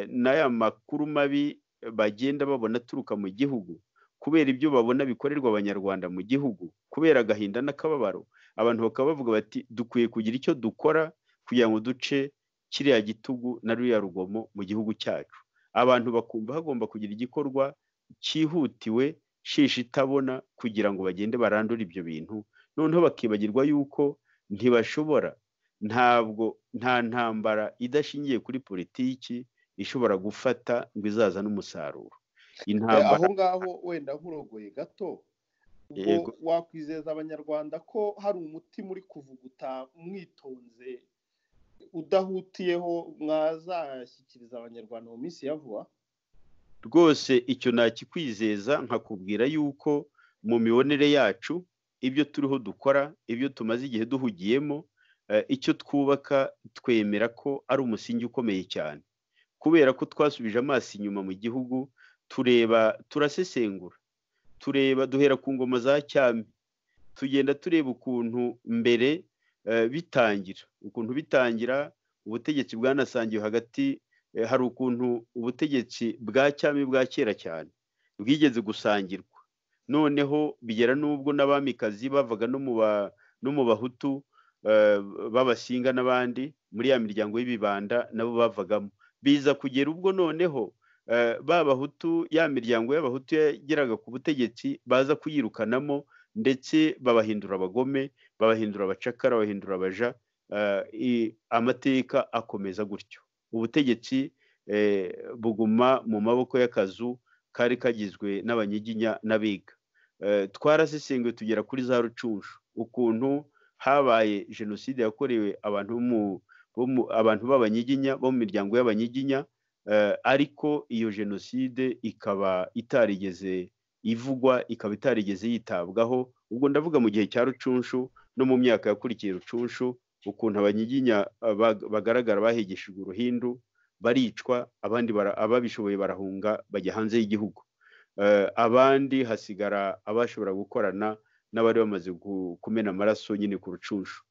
n'aya makuru mabi bagenda babona aturuka mu gihugu, kubera ibyo babona bikorerwa abanyarwanda mu gihugu, kubera agahinda n'akababaro, abantu bakaba bavuga bati dukwiye kugira icyo dukora kugira ngo duce kiriya gitugu na ruriya rugomo mu gihugu cyacu. Abantu bakumva hagomba kugira igikorwa cyihutiwe, shisha itabona, kugira ngo bagende barandure ibyo bintu. Noneho bakibagirwa yuko ntibashobora, nta ntambara idashingiye kuri politiki ishobora gufata ngo izaza n'umusaruro. Aho ngaho wenda nkurogoye gato, ubwo wakwizeza abanyarwanda ko hari umuti muri kuvuguta mwitonze udahutiyeho mwazashyikiriza abanyarwanda mu minsi ya vuba? Rwose icyo nakikwizeza, nkakubwira yuko mu mibonere yacu, ibyo turiho dukora, ibyo tumaze igihe duhugiyemo, icyo twubaka twemera ko ari umusingi ukomeye cyane, kubera ko twasubije amaso inyuma mu gihugu, turasesengura, duhera ku ngoma za cyami, tugenda tureba ukuntu mbere bitangira ubutegetsi bwanasangiwe hagati. Hari ukuntu ubutegetsi bwa cyami bwa kera cyane bwigeze gusangirwa, noneho bigera n'ubwo n'abamikazi bavaga no mu bahutu b'abasinga n'abandi muri ya miryango y'ibibanda nabo bavagamo. Biza kugera ubwo noneho b'abahutu, ya miryango y'abahutu yageraga ku butegetsi, baza kuyirukanamo ndetse babahindura abagome, babahindura abacakara, babahindura abaja. Amateka akomeza gutyo, ubutegetsi buguma mu maboko y'akazu kari kagizwe n'abanyiginya n'abiga. Twarasesenguye tugera kuri za rucunshu, ukuntu habaye jenoside yakorewe abantu b'abanyiginya bo mu miryango y'abanyiginya, ariko iyo jenoside ikaba itarigeze ivugwa, ikaba itarigeze yitabwaho. Ubwo ndavuga mu gihe cya rucunshu no mu myaka yakurikiye rucunshu, ukuntu abanyiginya bagaragara bahigishijwe uruhindu, baricwa, abandi ababishoboye barahunga bajya hanze y'igihugu, abandi hasigara abashobora gukorana n'abari bamaze kumena amaraso nyine ku rucunshu.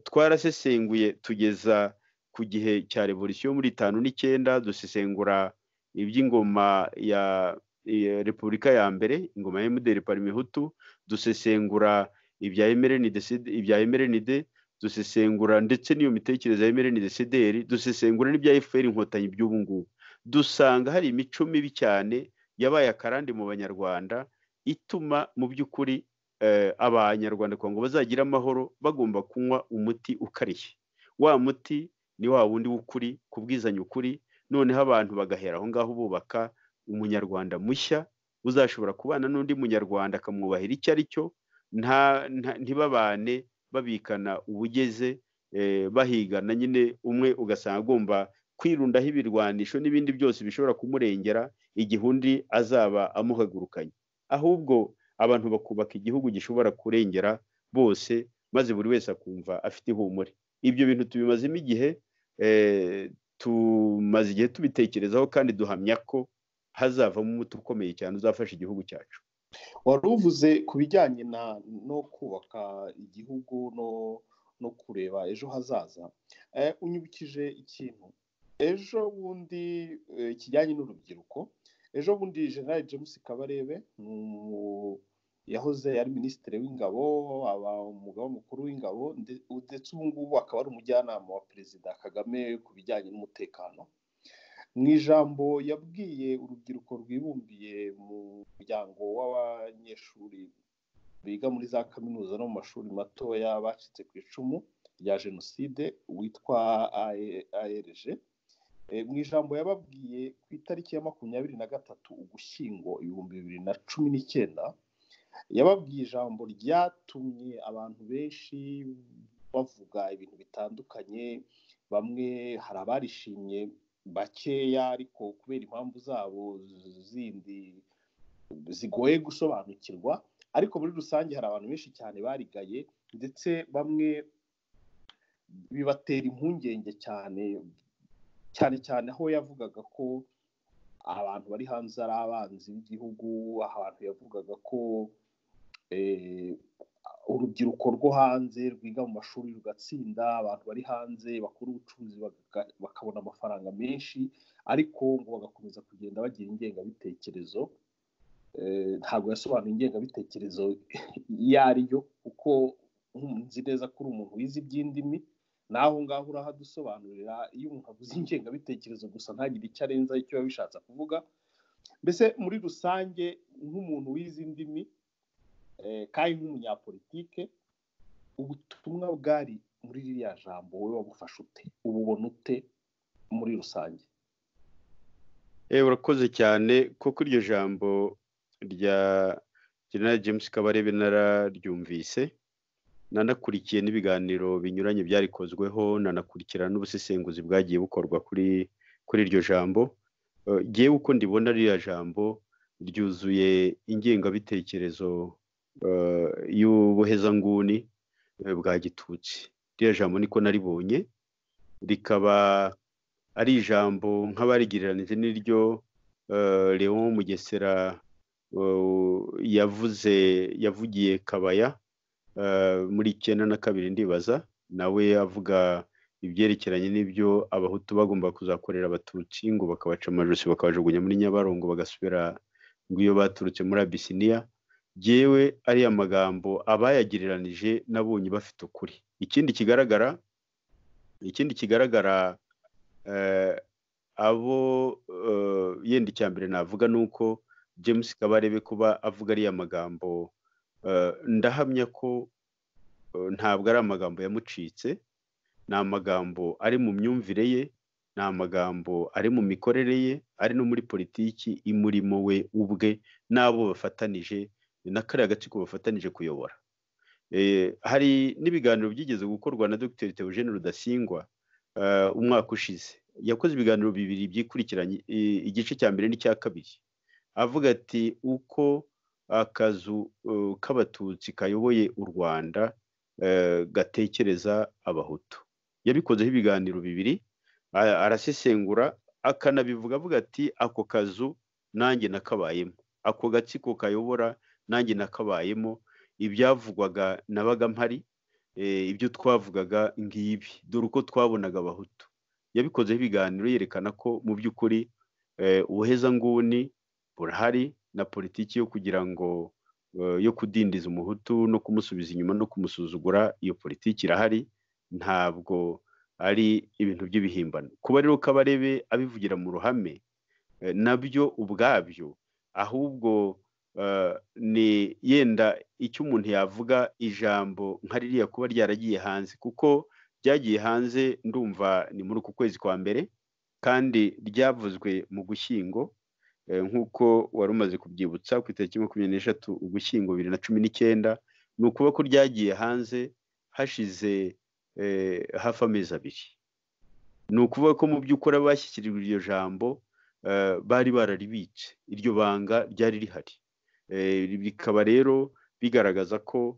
Twarasesenguye tugeza ku gihe cya revolisiyo muri 59, dusesengura iby'ingoma ya Repubulika ya mbere, ingoma ya MDR Parmehutu, dusesengura ibya MRNDD, dusesengura ndetse n'iyo mitekerereze ya MRNDD, dusesengura n'ibya FPR inkotanyi by'ubu ngubu. Dusanga hari imico mibi cyane yabaye akarande mu banyarwanda, ituma mu by'ukuri abanyarwanda kugira ngo bazagira amahoro bagomba kunywa umuti ukarishye. Wa muti ni wa wundi w'ukuri, kubwizanya ukuri. Noneho abantu bagahera aho ngaho bubaka umunyarwanda mushya uzashobora kubana n'undi munyarwanda akamwubahira icyo ari cyo, ntibabane babikana ubugeze, bahigana nyine, umwe ugasanga agomba kwirundaho ibirwanisho n'ibindi byose bishobora kumurengera igihe undi azaba amuhagurukanye. Ahubwo abantu bakubaka igihugu gishobora kurengera bose, maze buri wese akumva afite ihumure. Ibyo bintu tubimazemo igihe, tumaze igihe tubitekerezaho, kandi duhamya ko hazavamo umuti ukomeye cyane uzafasha igihugu cyacu. Wari uvuze ku bijyanye no kubaka igihugu no kureba ejo hazaza, unyibukije ikintu ejo bundi kijyanye n'urubyiruko. Ejo bundi General James Kabarebe yahoze ari minisitiri w'ingabo, aba umugaba mukuru w'ingabo, ndetse ubu ngubu akaba ari umujyanama wa Perezida Kagame ku bijyanye n'umutekano. Mu ijambo yabwiye urubyiruko rwibumbiye mu muryango w'abanyeshuri biga muri za kaminuza no mu mashuri matoya bacitse ku icumu rya jenoside witwa ARG, mu ijambo yababwiye ku itariki ya 23 Ugushyingo 2019, yababwiye ijambo ryatumye abantu benshi bavuga ibintu bitandukanye. Bamwe hari abarishimye bakeya, ariko kubera impamvu zabo zindi zigoye gusobanukirwa, ariko muri rusange hari abantu benshi cyane barigaye, ndetse bamwe bibatera impungenge cyane aho yavugaga ko abantu bari hanze ari abanzi b'igihugu, abantu yavugaga ko urubyiruko rwo hanze rwiga mu mashuri rugatsinda, abantu bari hanze bakora ubucuruzi bakabona amafaranga menshi, ariko ngo bagakomeza kugenda bagira ingengabitekerezo. Ntabwo yasobanuye ingengabitekerezo iyo ariyo, kuko nzi neza ko uri umuntu wize iby'indimi, naho ngaho urahadusobanurira. Iyo umuntu avuze ingengabitekerezo gusa ntagire icyo arenza icyo biba bishatse kuvuga. Mbese muri rusange nk'umuntu wize indimi kandi nk'umunyapolitike, ubutumwa bwari muri ririya jambo wowe wabufashe ute, ububona ute muri rusange? Urakoze cyane ko kuri iryo jambo rya General James Kabarebe nararyumvise, nanakurikiye n'ibiganiro binyuranye byarikozweho, nanakurikirana n'ubusesenguzi bwagiye bukorwa kuri iryo jambo. Ngewe uko ndibona ririya jambo ryuzuye ingengabitekerezo y'ubuhezanguni bwa gitutsi. Ririya jambo niko naribonye, rikaba ari ijambo nk'abarigereranije n'iryo Leon Mugesera yavugiye Kabaya muri 1992 ndibaza, nawe avuga ibyerekeranye n'ibyo abahutu bagomba kuzakorera abatutsi, ngo bakabaca amajosi bakabajugunya muri Nyabarongo bagasubira ngo iyo baturutse muri Abisiniya. Jewe ari amagambo abayagereranije nabonye bafite ukuri. Ikindi kigaragara abo yenda icyambere navuga nuko James Kabarebe kuba avuga ari amagambo, ndahamya ko ntabwo ari amagambo yamucitse, ni amagambo ari mu myumvire ye, ni amagambo ari mu mikorere ye, ari no muri politiki imurimo we ubwe n'abo bafatanije na kariya gatsiko bafatanije kuyobora. Hari n'ibiganiro byigeze gukorwa na Dr. Theogene Rudasingwa umwaka ushize, yakoze ibiganiro bibiri byikurikiranye, igice cya mbere n'icya kabiri, avuga ati uko akazu k'abatutsi kayoboye u Rwanda gatekereza abahutu. Yabikozeho ibiganiro bibiri, arasesengura akanabivuga, avuga ati ako kazu nanjye nakabayemo, ako gatsiko kayobora nanjye nakabayemo, ibyavugwaga nabaga mpari, ibyo twavugaga ngibi, dore uko twabonaga abahutu. Yabikozeho ibiganiro yerekana ko mu by'ukuri ubuhezanguni burahari na politiki yo kugira ngo yo kudindiza umuhutu no kumusubiza inyuma no kumusuzugura, iyo politiki irahari, ntabwo ari ibintu by'ibihimbano. Kuba rero Kabarebe abivugira mu ruhame nabyo ubwabyo, ahubwo ni yenda icyo umuntu yavuga ijambo nka ririya kuba ryaragiye hanze, kuko ryagiye hanze ndumva ni muri uku kwezi kwa mbere, kandi ryavuzwe mu Gushyingo, nk'uko wari umaze kubyibutsa ku itariki 26 Ugushyingo 2019. ni ukuba ko ryagiye hanze hashize hafi amezi abiri. Ni ukuvuga ko mu by'ukuri abashyikirijwe iryo jambo bari bararibitse, iryo banga ryari rihari. Bikaba rero bigaragaza ko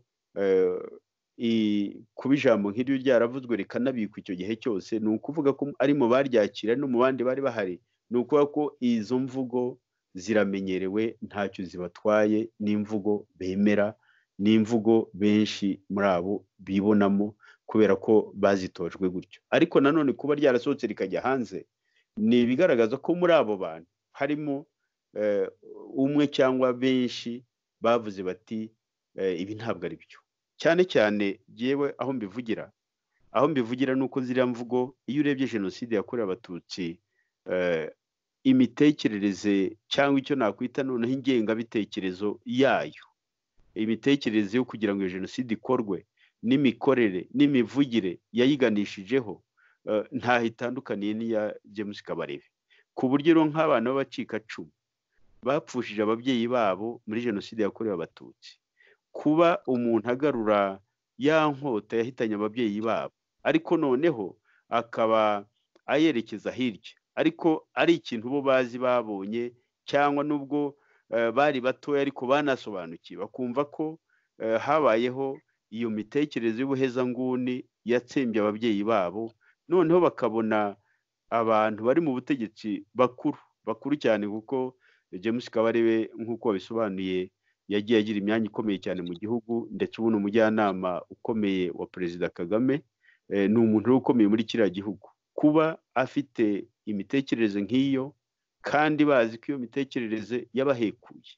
kuba ijambo nk'iryo ryaravuzwe rikanabikwa icyo gihe cyose, ni ukuvuga ko ari mu baryakira no mu bandi bari bahari. Ni ukuvuga ko izo mvugo ziramenyerewe, ntacyo zibatwaye, n'imvugo bemera, n'imvugo benshi muri abo bibonamo kubera ko bazitojwe gutyo. Ariko nanone kuba ryarasohotse rikajya hanze, ni ibigaragaza ko muri abo bantu harimo umwe cyangwa benshi bavuze bati ibi ntabwo ari byo. Cyane cyane yewe aho mbivugira nuko ziriya mvugo, iyo urebye jenoside yakorewe abatutsi, imitekerereze cyangwa icyo nakwita noneho ingengabitekerezo yayo, imitekerereze yo kugira ngo iyo jenoside ikorwe n'imikorere n'imivugire yayiganishijeho ntaho itandukaniye n'iya James Kabarebe. Ku buryo rero nk'abana b'abacikacumu bapfushije ababyeyi babo muri jenoside yakorewe abatutsi, kuba umuntu agarura ya nkota yahitanye ababyeyi babo, ariko noneho akaba ayerekeza hirya, ariko ari ikintu bo bazi babonye, cyangwa nubwo bari batoya ariko banasobanukiwe, bakumva ko habayeho iyo mitekerereze y'ubuhezanguni yatsembye ababyeyi babo, noneho bakabona abantu bari mu butegetsi bakuru cyane, kuko James Kabarebe nk'uko wabisobanuye yagiye agira imyanya ikomeye cyane mu gihugu, ndetse ubu ni umujyanama ukomeye wa Perezida Kagame. Ni umuntu ukomeye muri kiriya gihugu. Kuba afite imitekerereze nk'iyo kandi bazi ko iyo mitekerereze yabahekuye,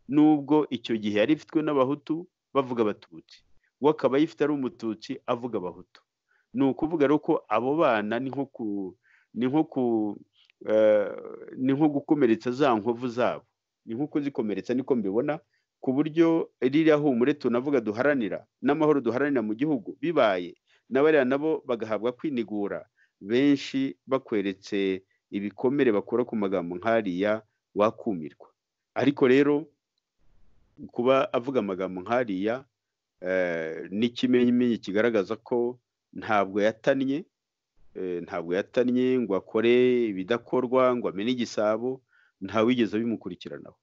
nubwo icyo gihe yari ifitwe n'abahutu bavuga abatutsi, we akaba yifite ari umututsi avuga abahutu. Ni ukuvuga rero ko abo bana ni nko gukomeretsa za nkovu zabo, ni nko kuzikomeretsa, niko mbibona, ku buryo ririya humure tunavuga duharanira n'amahoro duharanira mu gihugu bibaye n'abariya nabo bagahabwa kwinigura, benshi bakweretse ibikomere bakora ku magambo nk'ariya wakumirwa. Ariko rero kuba avuga amagambo nk'ariya n'ikimenyimenyi kigaragaza ko ntabwo yatannye ngo akore ibidakorwa, ngo amene igisabo, ntawigeze abimukurikiranaho.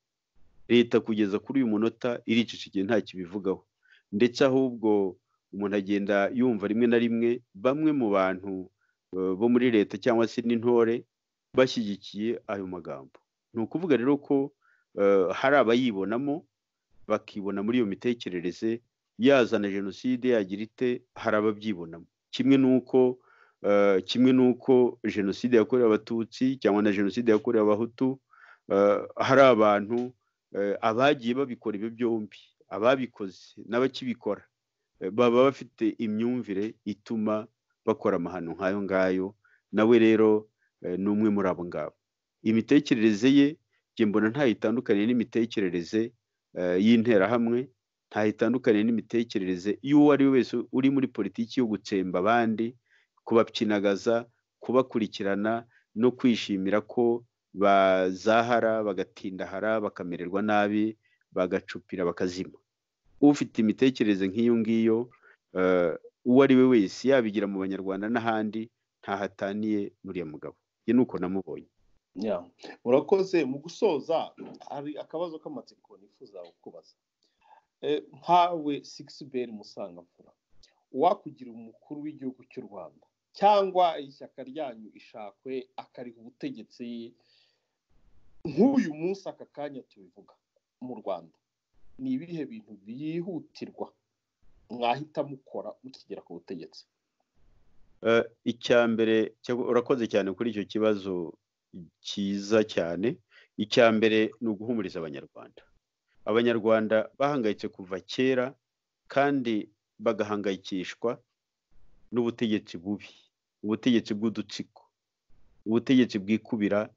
Leta kugeza kuri uyu munota iriciciye nta kibivugaho, ndetse ahubwo umuntu agenda yumva rimwe na rimwe bamwe mu bantu bo muri leta cyangwa se n'intore bashyigikiye ayo magambo. Ni ukuvuga rero ko hari abayibonamo, bakibona muri iyo mitekerereze, yazana jenoside yagira ite, hari ababyibonamo. Kimwe n'uko jenoside yakorewe abatutsi cyangwa na jenoside yakorewe abahutu, hari abantu abagiye babikora ibyo byombi, ababikoze n'abakibikora, baba bafite imyumvire ituma bakora amahano nk'ayo ngayo. Nawe rero ni umwe muri abo ngabo. Imitekerereze ye njye mbona ntayitandukaniye n'imitekerereze y'interahamwe, ntayitandukaniye n'imitekerereze y'uwo ari we wese uri muri politiki yo gutsemba abandi, kubapyinagaza, kubakurikirana no kwishimira ko bazahara, bagatindahara, bakamererwa nabi, bagacupira, bakazima. Ufite imitekerereze nk'iyo ngiyo, uwo ari we wese yabigira mu Banyarwanda n'ahandi, ntahataniye n'uriya mugabo. Njye nuko namubonye. Murakoze. Mu gusoza, hari akabazo k'amatsiko nifuza kubaza. Nkawe Sixbert Musangamfura, wakugira umukuru w'igihugu cy'u Rwanda cyangwa ishyaka ryanyu ISHAKWE akariha ubutegetsi nk'uyu munsi aka kanya tubivuga mu Rwanda, ni ibihe bintu byihutirwa mwahita mukora mukigera ku butegetsi? Icya mbere, urakoze cyane kuri icyo kibazo cyiza cyane. Icya mbere ni uguhumuriza Abanyarwanda. Abanyarwanda bahangayitse kuva kera kandi bagahangayikishwa n'ubutegetsi bubi, ubutegetsi bw'udutsiko, ubutegetsi bwikubira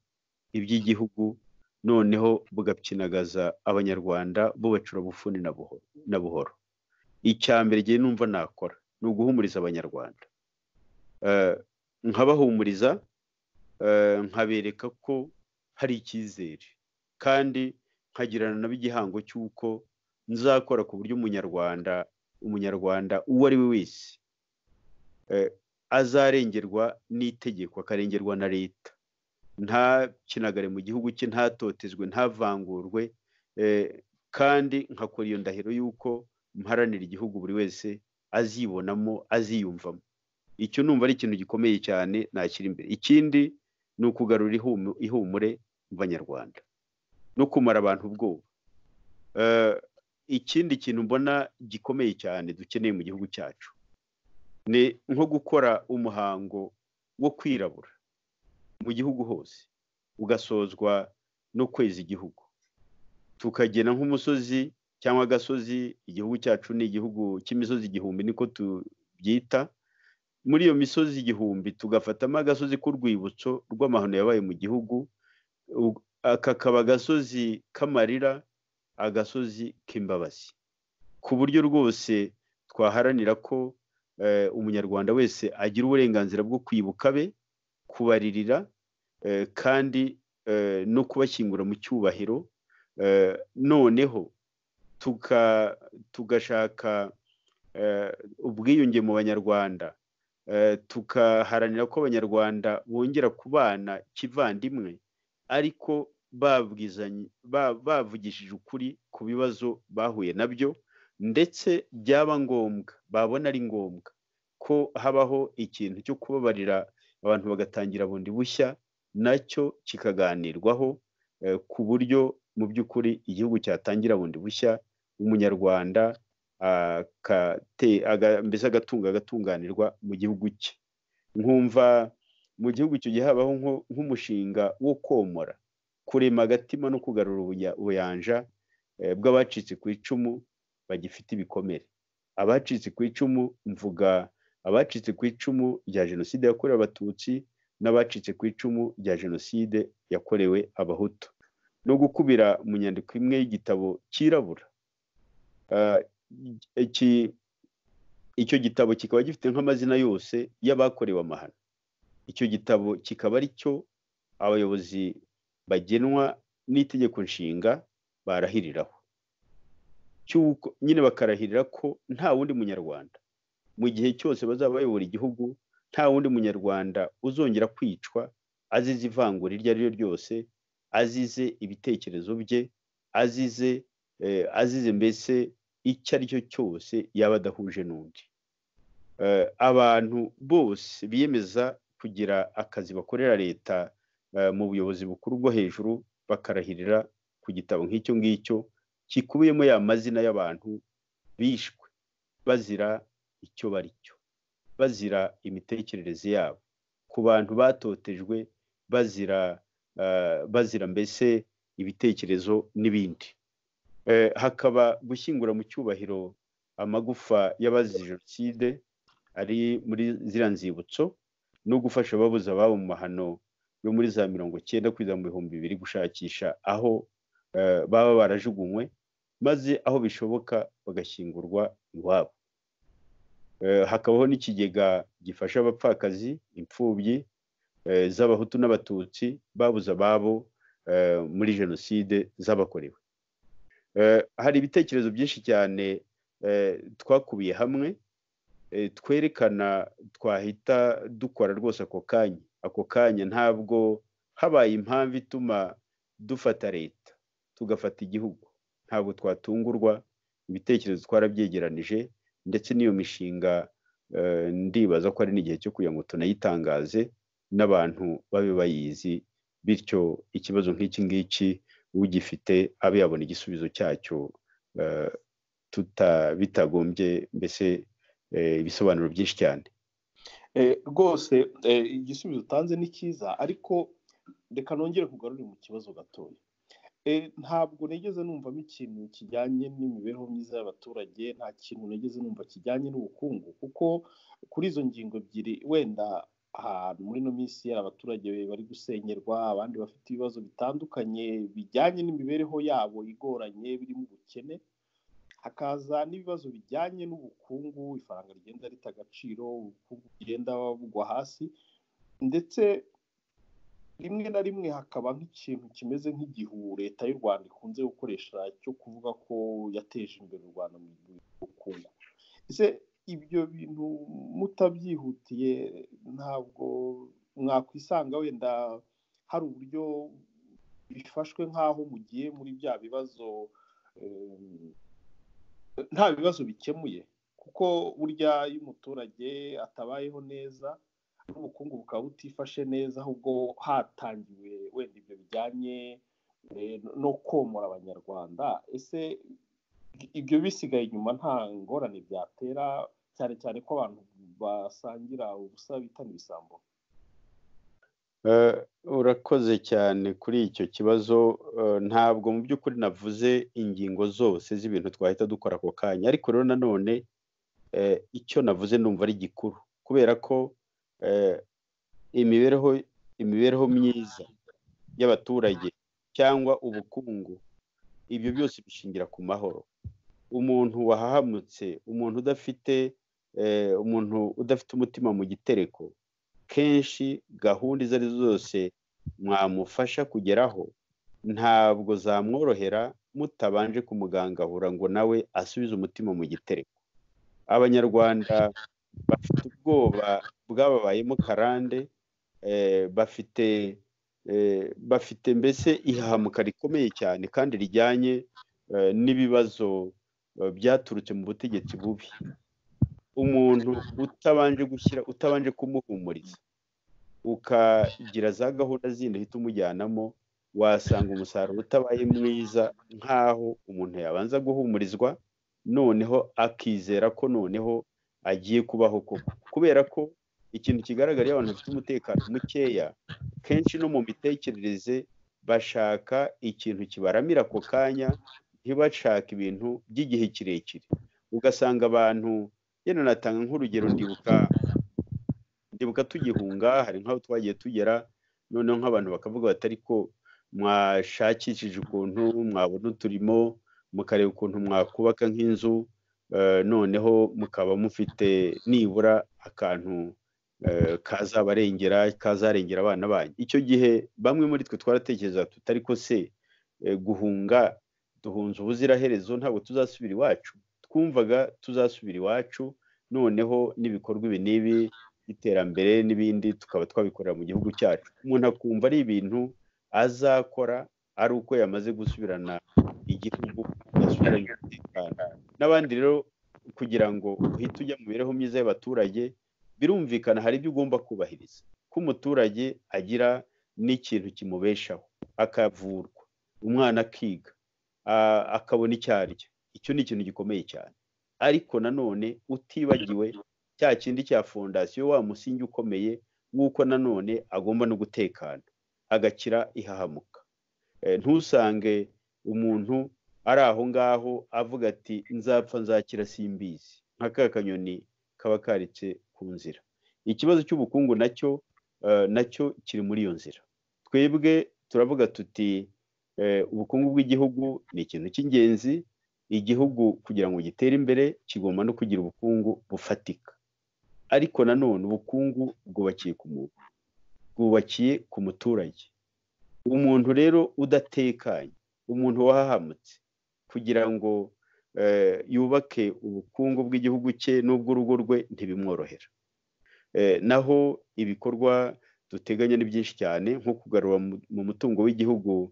iby'igihugu, noneho bugapyinagaza Abanyarwanda bubacura bufuni na buhoro. Icya mbere gihe numva nakora ni uguhumuriza Abanyarwanda, nkabahumuriza, nkabereka ko hari icyizere, kandi nkagirana nabo igihango cy'uko nzakora ku buryo umunyarwanda uwo ari we wese azarengerwa n'itegeko, akarengerwa na leta, ntakinagare mu gihugu cye, ntatotezwe, ntavangurwe, kandi nkakora iyo ndahiro y'uko mparanira igihugu buri wese azibonamo, aziyumvamo. Icyo numva ari ikintu gikomeye cyane nashyira imbere. Ikindi ni ukugarura ihumure mu Banyarwanda no kumara abantu ubwoba. Ikindi kintu mbona gikomeye cyane dukeneye mu gihugu cyacu ni nko gukora umuhango wo kwirabura mu gihugu hose, ugasozwa no kweza igihugu, tukagena nk'umusozi cyangwa agasozi. Igihugu cyacu ni igihugu cy'imisozi igihumbi niko tubyita. Muri iyo misozi igihumbi tugafatamo agasozi k'urwibutso rw'amahano yabaye mu gihugu, kakaba agasozi k'amarira, agasozi k'imbabazi, ku buryo rwose twaharanira ko umunyarwanda wese agira uburenganzira bwo kwibuka be, kubaririra, kandi no kubashyingura mu cyubahiro. Noneho tugashaka ubwiyunge mu Banyarwanda, tukaharanira ko Abanyarwanda bongera kubana kivandimwe, ariko bavugishije ukuri ku bibazo bahuye nabyo, ndetse byaba ngombwa, babona ari ngombwa ko habaho ikintu cyo kubabarira abantu bagatangira bundi bushya, nacyo kikaganirwaho, ku buryo mu by'ukuri igihugu cyatangira bundi bushya, umunyarwanda mbese agatunganirwa mu gihugu cye. Nkumva mu gihugu icyo gihe habaho nk'umushinga wo komora, kurema agatima no kugarura ubuyanja bw'abacitse ku icumu bagifite ibikomere. Abacitse ku icumu mvuga abacitse ku icumu rya jenoside yakorewe abatutsi n'abacitse ku icumu rya jenoside yakorewe abahutu, no gukubira mu nyandiko imwe y'igitabo cyirabura. Icyo gitabo kikaba gifite nk'amazina yose y'abakorewe amahano. Icyo gitabo kikaba ari cyo abayobozi bagenwa n'itegeko nshinga barahiriraho, nyine bakarahirira ko nta wundi munyarwanda mu gihe cyose bazaba bayobora igihugu, nta wundi munyarwanda uzongera kwicwa azize ivangura iryo ari ryo ryose, azize ibitekerezo bye, azize mbese icyo ari cyo cyose yaba adahuje n'undi. Abantu bose biyemeza kugira akazi bakorera leta mu buyobozi bukuru bwo hejuru bakarahirira ku gitabo nk'icyo ngicyo kikubiyemo ya mazina y'abantu bishwe bazira icyo bari cyo, bazira imitekerereze yabo, ku bantu batotejwe bazira mbese ibitekerezo n'ibindi. Hakaba gushyingura mu cyubahiro amagufa y'abazize jenoside ari muri ziriya nzibutso, no gufasha ababuze ababo mu mahano yo muri za 1990 kugeza mu 2000 gushakisha aho baba barajugunywe, maze aho bishoboka bagashyingurwa iwabo. Hakabaho n'ikigega gifasha abapfakazi, imfubyi z'abahutu n'abatutsi babuze ababo muri jenoside zabakorewe. Hari ibitekerezo byinshi cyane twakubiye hamwe twerekana twahita dukora rwose ako kanya. Ntabwo habaye impamvu ituma dufata leta tugafata igihugu, ntabwo twatungurwa. Ibitekerezo twarabyegeranije, ndetse n'iyo mishinga ndibaza ko ari n'igihe cyo kugira ngo tunayitangaze n'abantu babe bayizi, bityo ikibazo nk'iki ngiki ugifite abe yabona igisubizo cyacyo bitagombye mbese ibisobanuro byinshi cyane. Rwose igisubizo utanze ni cyiza, ariko reka nongere kugarura mu kibazo gatoya. Ntabwo nigeze numvamo ikintu kijyanye n'imibereho myiza y'abaturage, nta kintu nigeze numva kijyanye n'ubukungu, kuko kuri izo ngingo ebyiri wenda ahantu muri ino minsi abaturage bari gusenyerwa, abandi bafite ibibazo bitandukanye bijyanye n'imibereho yabo igoranye birimo ubukene, hakaza n'ibibazo bijyanye n'ubukungu, ifaranga rigenda rita agaciro, ubukungu bugenda bugwa hasi, ndetse rimwe na rimwe hakaba nk'ikintu kimeze nk'igihu leta y'u Rwanda ikunze gukoresha cyo kuvuga ko yateje imbere u Rwanda mu bukungu. Ese ibyo bintu mutabyihutiye ntabwo mwakwisanga wenda hari uburyo bifashwe nk'aho mugiye muri bya bibazo nta bibazo bikemuye? Kuko burya iyo umuturage atabayeho neza n'ubukungu bukaba butifashe neza, ahubwo hatangiwe wenda ibyo bijyanye no komora abanyarwanda. Ese ibyo bisigaye inyuma nta ngorane byatera, cyane cyane ko abantu basangira ubusa bitana ibisambo? Urakoze cyane kuri icyo kibazo. Ntabwo mu by'ukuri navuze ingingo zose z'ibintu twahita dukora ako kanya, ariko rero nanone icyo navuze numva ari gikuru, kubera ko imibereho myiza y'abaturage cyangwa ubukungu, ibyo byose bishingira ku mahoro. Umuntu wahahamutse, umuntu udafite umutima mu gitereko, kenshi gahunda izo ari zo zose mwamufasha kugeraho ntabwo zamworohera mutabanje kumugangahura ngo nawe asubize umutima mu gitereko. Abanyarwanda bafite ubwoba bwababayemo karande, bafite mbese ihahamuka rikomeye cyane kandi rijyanye n'ibibazo byaturutse mu butegetsi bubi. Umuntu utabanje kumuhumuriza, ukagira za gahunda zindi uhita umujyanamo, wasanga umusaruro utabaye mwiza, nk'aho umuntu yabanza guhumurizwa noneho akizera ko noneho agiye kubaho koko, kubera ko ikintu kigaragara iyo abantu bafite umutekano mukeya, kenshi no mu mitekerereze bashaka ikintu kibaramira ako kanya, ntibashaka ibintu by'igihe kirekire. Ugasanga abantu, yenda natanga nk'urugero, ndibuka tugihunga, hari nk'aho twagiye tugera, noneho nk'abantu bakavuga bati ariko mwashakishije ukuntu mwabona uturimo, mukareba ukuntu mwakubaka nk'inzu, noneho mukaba mufite nibura akantu kazarengera abana banyu. Icyo gihe bamwe muri twe twaratekereza tutari ko se guhunga, duhunze ubuziraherezo, ntabwo tuzasubira iwacu. Twumvaga tuzasubira iwacu, noneho n'ibikorwa ibi n'ibi iterambere n'ibindi tukaba twabikorera mu gihugu cyacu. Umuntu akumva ari ibintu azakora ari uko yamaze gusubirana igihugu, yasubiranye umutekano. N'abandi rero kugira ngo uhite ujya mu mibereho myiza y'abaturage, birumvikana hari ibyo ugomba kubahiriza, ko umuturage agira n'ikintu kimubeshaho, akavurwa, umwana akiga, akabona icyo arya. Icyo ni ikintu gikomeye cyane, ariko nanone utibagiwe cya kindi cya fondasiyo, wa musingi ukomeye w'uko nanone agomba no gutekana, agakira ihahamuka. Ntusange umuntu ari aho ngaho avuga ati nzapfa nzakira simbizi, nka ka kanyoni kaba karitse ku nzira. Ikibazo cy'ubukungu nacyo kiri muri iyo nzira. Twebwe turavuga tuti ubukungu bw'igihugu ni ikintu cy'ingenzi. Igihugu kugira ngo gitere imbere kigomba no kugira ubukungu bufatika, ariko nanone ubukungu bwubakiye ku muntu, bwubakiye ku muturage. Umuntu rero udatekanye, umuntu wahahamutse, kugira ngo yubake ubukungu bw'igihugu cye n'ubw'urugo rwe ntibimworohera. Naho ibikorwa duteganya ni byinshi cyane, nko kugarura mu mutungo w'igihugu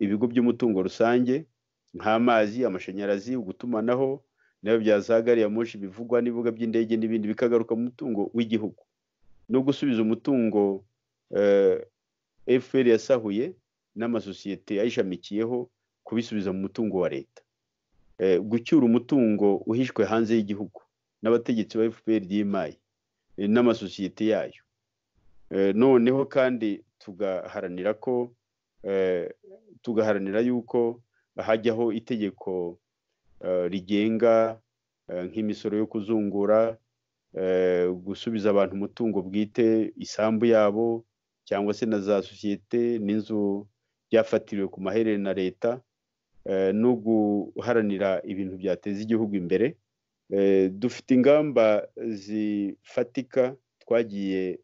ibigo by'umutungo rusange nk'amazi, amashanyarazi, ugutumanaho, nayo bya za gari ya moshi bivugwa, n'ibibuga by'indege n'ibindi, bikagaruka mu mutungo w'igihugu. No gusubiza umutungo FPR yasahuye n'amasosiyete ayishamikiyeho, kubisubiza mu mutungo wa leta. Gucyura umutungo uhishwe hanze y'igihugu n'abategetsi ba FPR DMI n'amasosiyete yayo. Noneho kandi tugaharanira yuko hajyaho itegeko rigenga nk'imisoro yo kuzungura, gusubiza abantu umutungo bwite, isambu yabo cyangwa se na za sosiyete n'inzu byafatiriwe ku maherere na leta, no guharanira ibintu byateza igihugu imbere. Dufite ingamba zifatika twagiye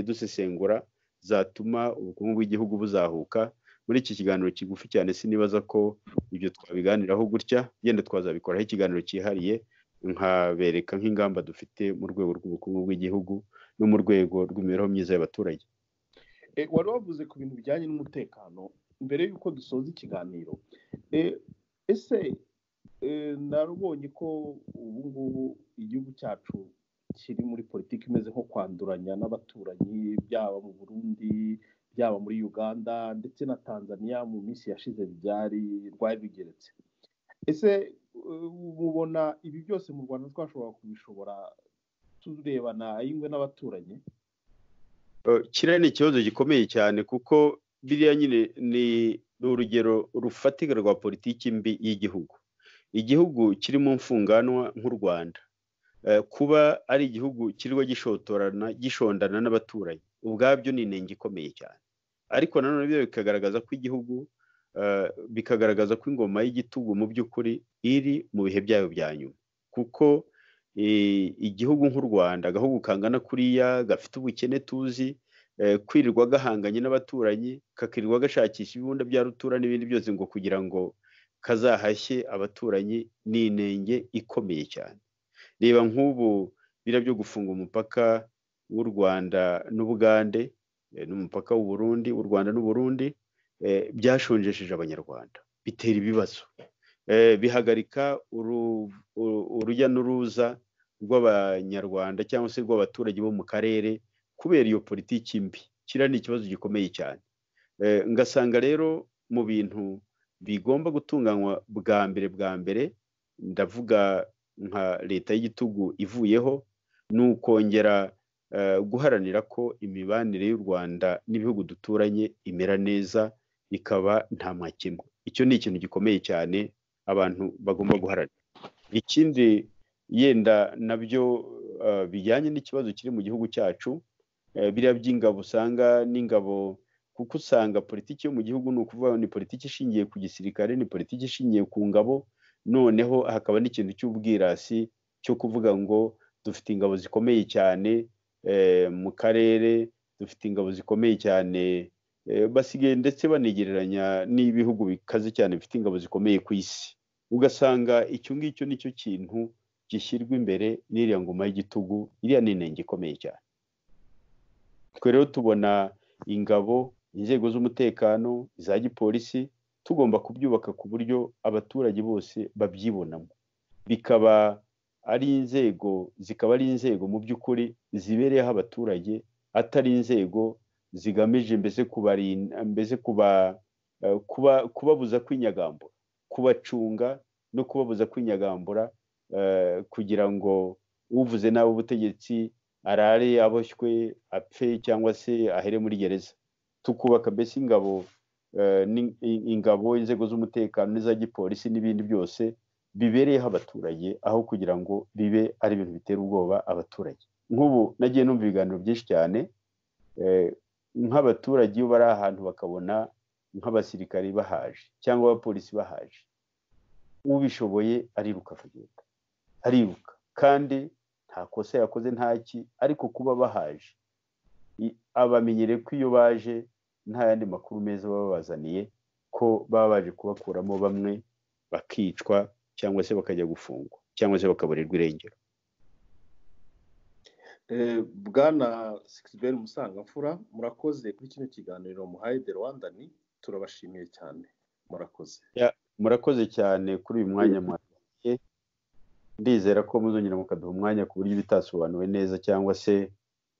dusesengura zatuma ubukungu bw'igihugu buzahuka. Muri iki kiganiro kigufi cyane sinibaza ko ibyo twabiganiraho gutya, yenda twazabikoraho ikiganiro cyihariye nkabereka nk'ingamba dufite mu rwego rw'ubukungu bw'igihugu no mu rwego rw'imibereho myiza y'abaturage. Wari wavuze ku bintu bijyanye n'umutekano mbere y'uko dusoza ikiganiro. Ese narubonye ko ubu ngubu igihugu cyacu kiri muri politiki imeze nko kwanduranya n'abaturanyi, byaba mu Burundi, byaba muri Uganda ndetse na Tanzania mu minsi yashize rwari bigeretse. Ese mubona ibi byose mu Rwanda twashobora kubishobora turebana ay'ingwe n'abaturanyi? Kiriya ni ikibazo gikomeye cyane, kuko biriya nyine ni urugero rufatika rwa politiki mbi y'igihugu. Igihugu kiri mu mfunganwa nk'u Rwanda, kuba ari igihugu kirirwa gishondana n'abaturanyi, ubwabyo ni inenge ikomeye cyane. Ariko nanone byo bikagaragaza ko ingoma y'igitugu mu by'ukuri iri mu bihe byayo bya nyuma, kuko igihugu nk'u Rwanda, agahugu kangana kuriya, gafite ubukene tuzi, kwirirwa gahanganye n'abaturanyi, kakirirwa gashakisha ibibunda bya rutura n'ibindi byose ngo kugira ngo kazahashye abaturanyi, ni inenge ikomeye cyane. Reba nk'ubu bira byo gufunga umupaka w'u Rwanda n'Ubugande, n'umupaka w'u Burundi, w'u Rwanda n'Uburundi, byashonjesheje abanyarwanda, bitera ibibazo, bihagarika urujya n'uruza rw'abanyarwanda cyangwa se rw'abaturage bo mu karere kubera iyo politiki mbi. Kiriya ni ikibazo gikomeye cyane. ngasanga rero mu bintu bigomba gutunganywa bwa mbere ndavuga nka leta y'igitugu ivuyeho ni ukongera guharanira ko imibanire y'u Rwanda n'ibihugu duturanye imera neza ikaba nta makemwa. Icyo ni ikintu gikomeye cyane abantu bagomba guharanira. Ikindi yenda nabyo bijyanye n'ikibazo kiri mu gihugu cyacu, biriya by'ingabo usanga n'ingabo, kuko usanga politiki yo mu gihugu ni ukuvuga ni politiki ishingiye ku gisirikare, ni politiki ishingiye ku ngabo, noneho hakaba n'ikintu cy'ubwirasi cyo kuvuga ngo dufite ingabo zikomeye cyane mu karere, dufite ingabo zikomeye cyane, basigaye ndetse banigereranya n'ibihugu bikaze cyane bifite ingabo zikomeye ku isi. Ugasanga icyo ngicyo nicyo kintu gishyirwa imbere n'iriya ngoma y'igitugu, iriya ni inenge ikomeye cyane. Twe rero tubona ingabo, inzego z'umutekano, iza gipolisi, tugomba kubyubaka ku buryo abaturage bose babyibonamo, bikaba ari inzego, zikaba ari inzego mu by'ukuri zibereyeho abaturage, atari inzego zigamije mbese kubabuza kwinyagambura, kubacunga no kubabuza kwinyagambura, kugira ngo uvuze nabi ubutegetsi arare aboshywe apfe cyangwa se ahere muri gereza. Tukubaka mbese ingabo, inzego z'umutekano n'iza gipolisi n'ibindi byose bibereyeho abaturage, aho kugira ngo bibe ari ibintu bitera ubwoba abaturage. Nk'ubu nagiye numva ibiganiro byinshi cyane, nk'abaturage iyo bari ahantu bakabona nk'abasirikari bahaje cyangwa abapolisi bahaje, ubishoboye ariruka akagenda, ariruka, kandi nta kosa yakoze ntaki, ariko kuba bahaje abamenyereye ko iyo baje nta yandi makuru meza baba babazaniye, ko baba baje kubakuramo bamwe bakicwa cyangwa se bakajya gufungwa cyangwa se bakaburirwa irengero. Bwana Sixbert Musangamfura, murakoze kuri kino kiganiro muhaye de Rwandan, turabashimiye cyane. Murakoze. Murakoze cyane kuri uyu mwanya mwagiye. Ndizera ko muzongera mukaduha umwanya ku buryo bitasobanuwe neza cyangwa se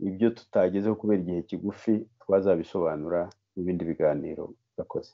ibyo tutagezeho kubera igihe kigufi twazabisobanura mu bindi biganiro. Murakoze.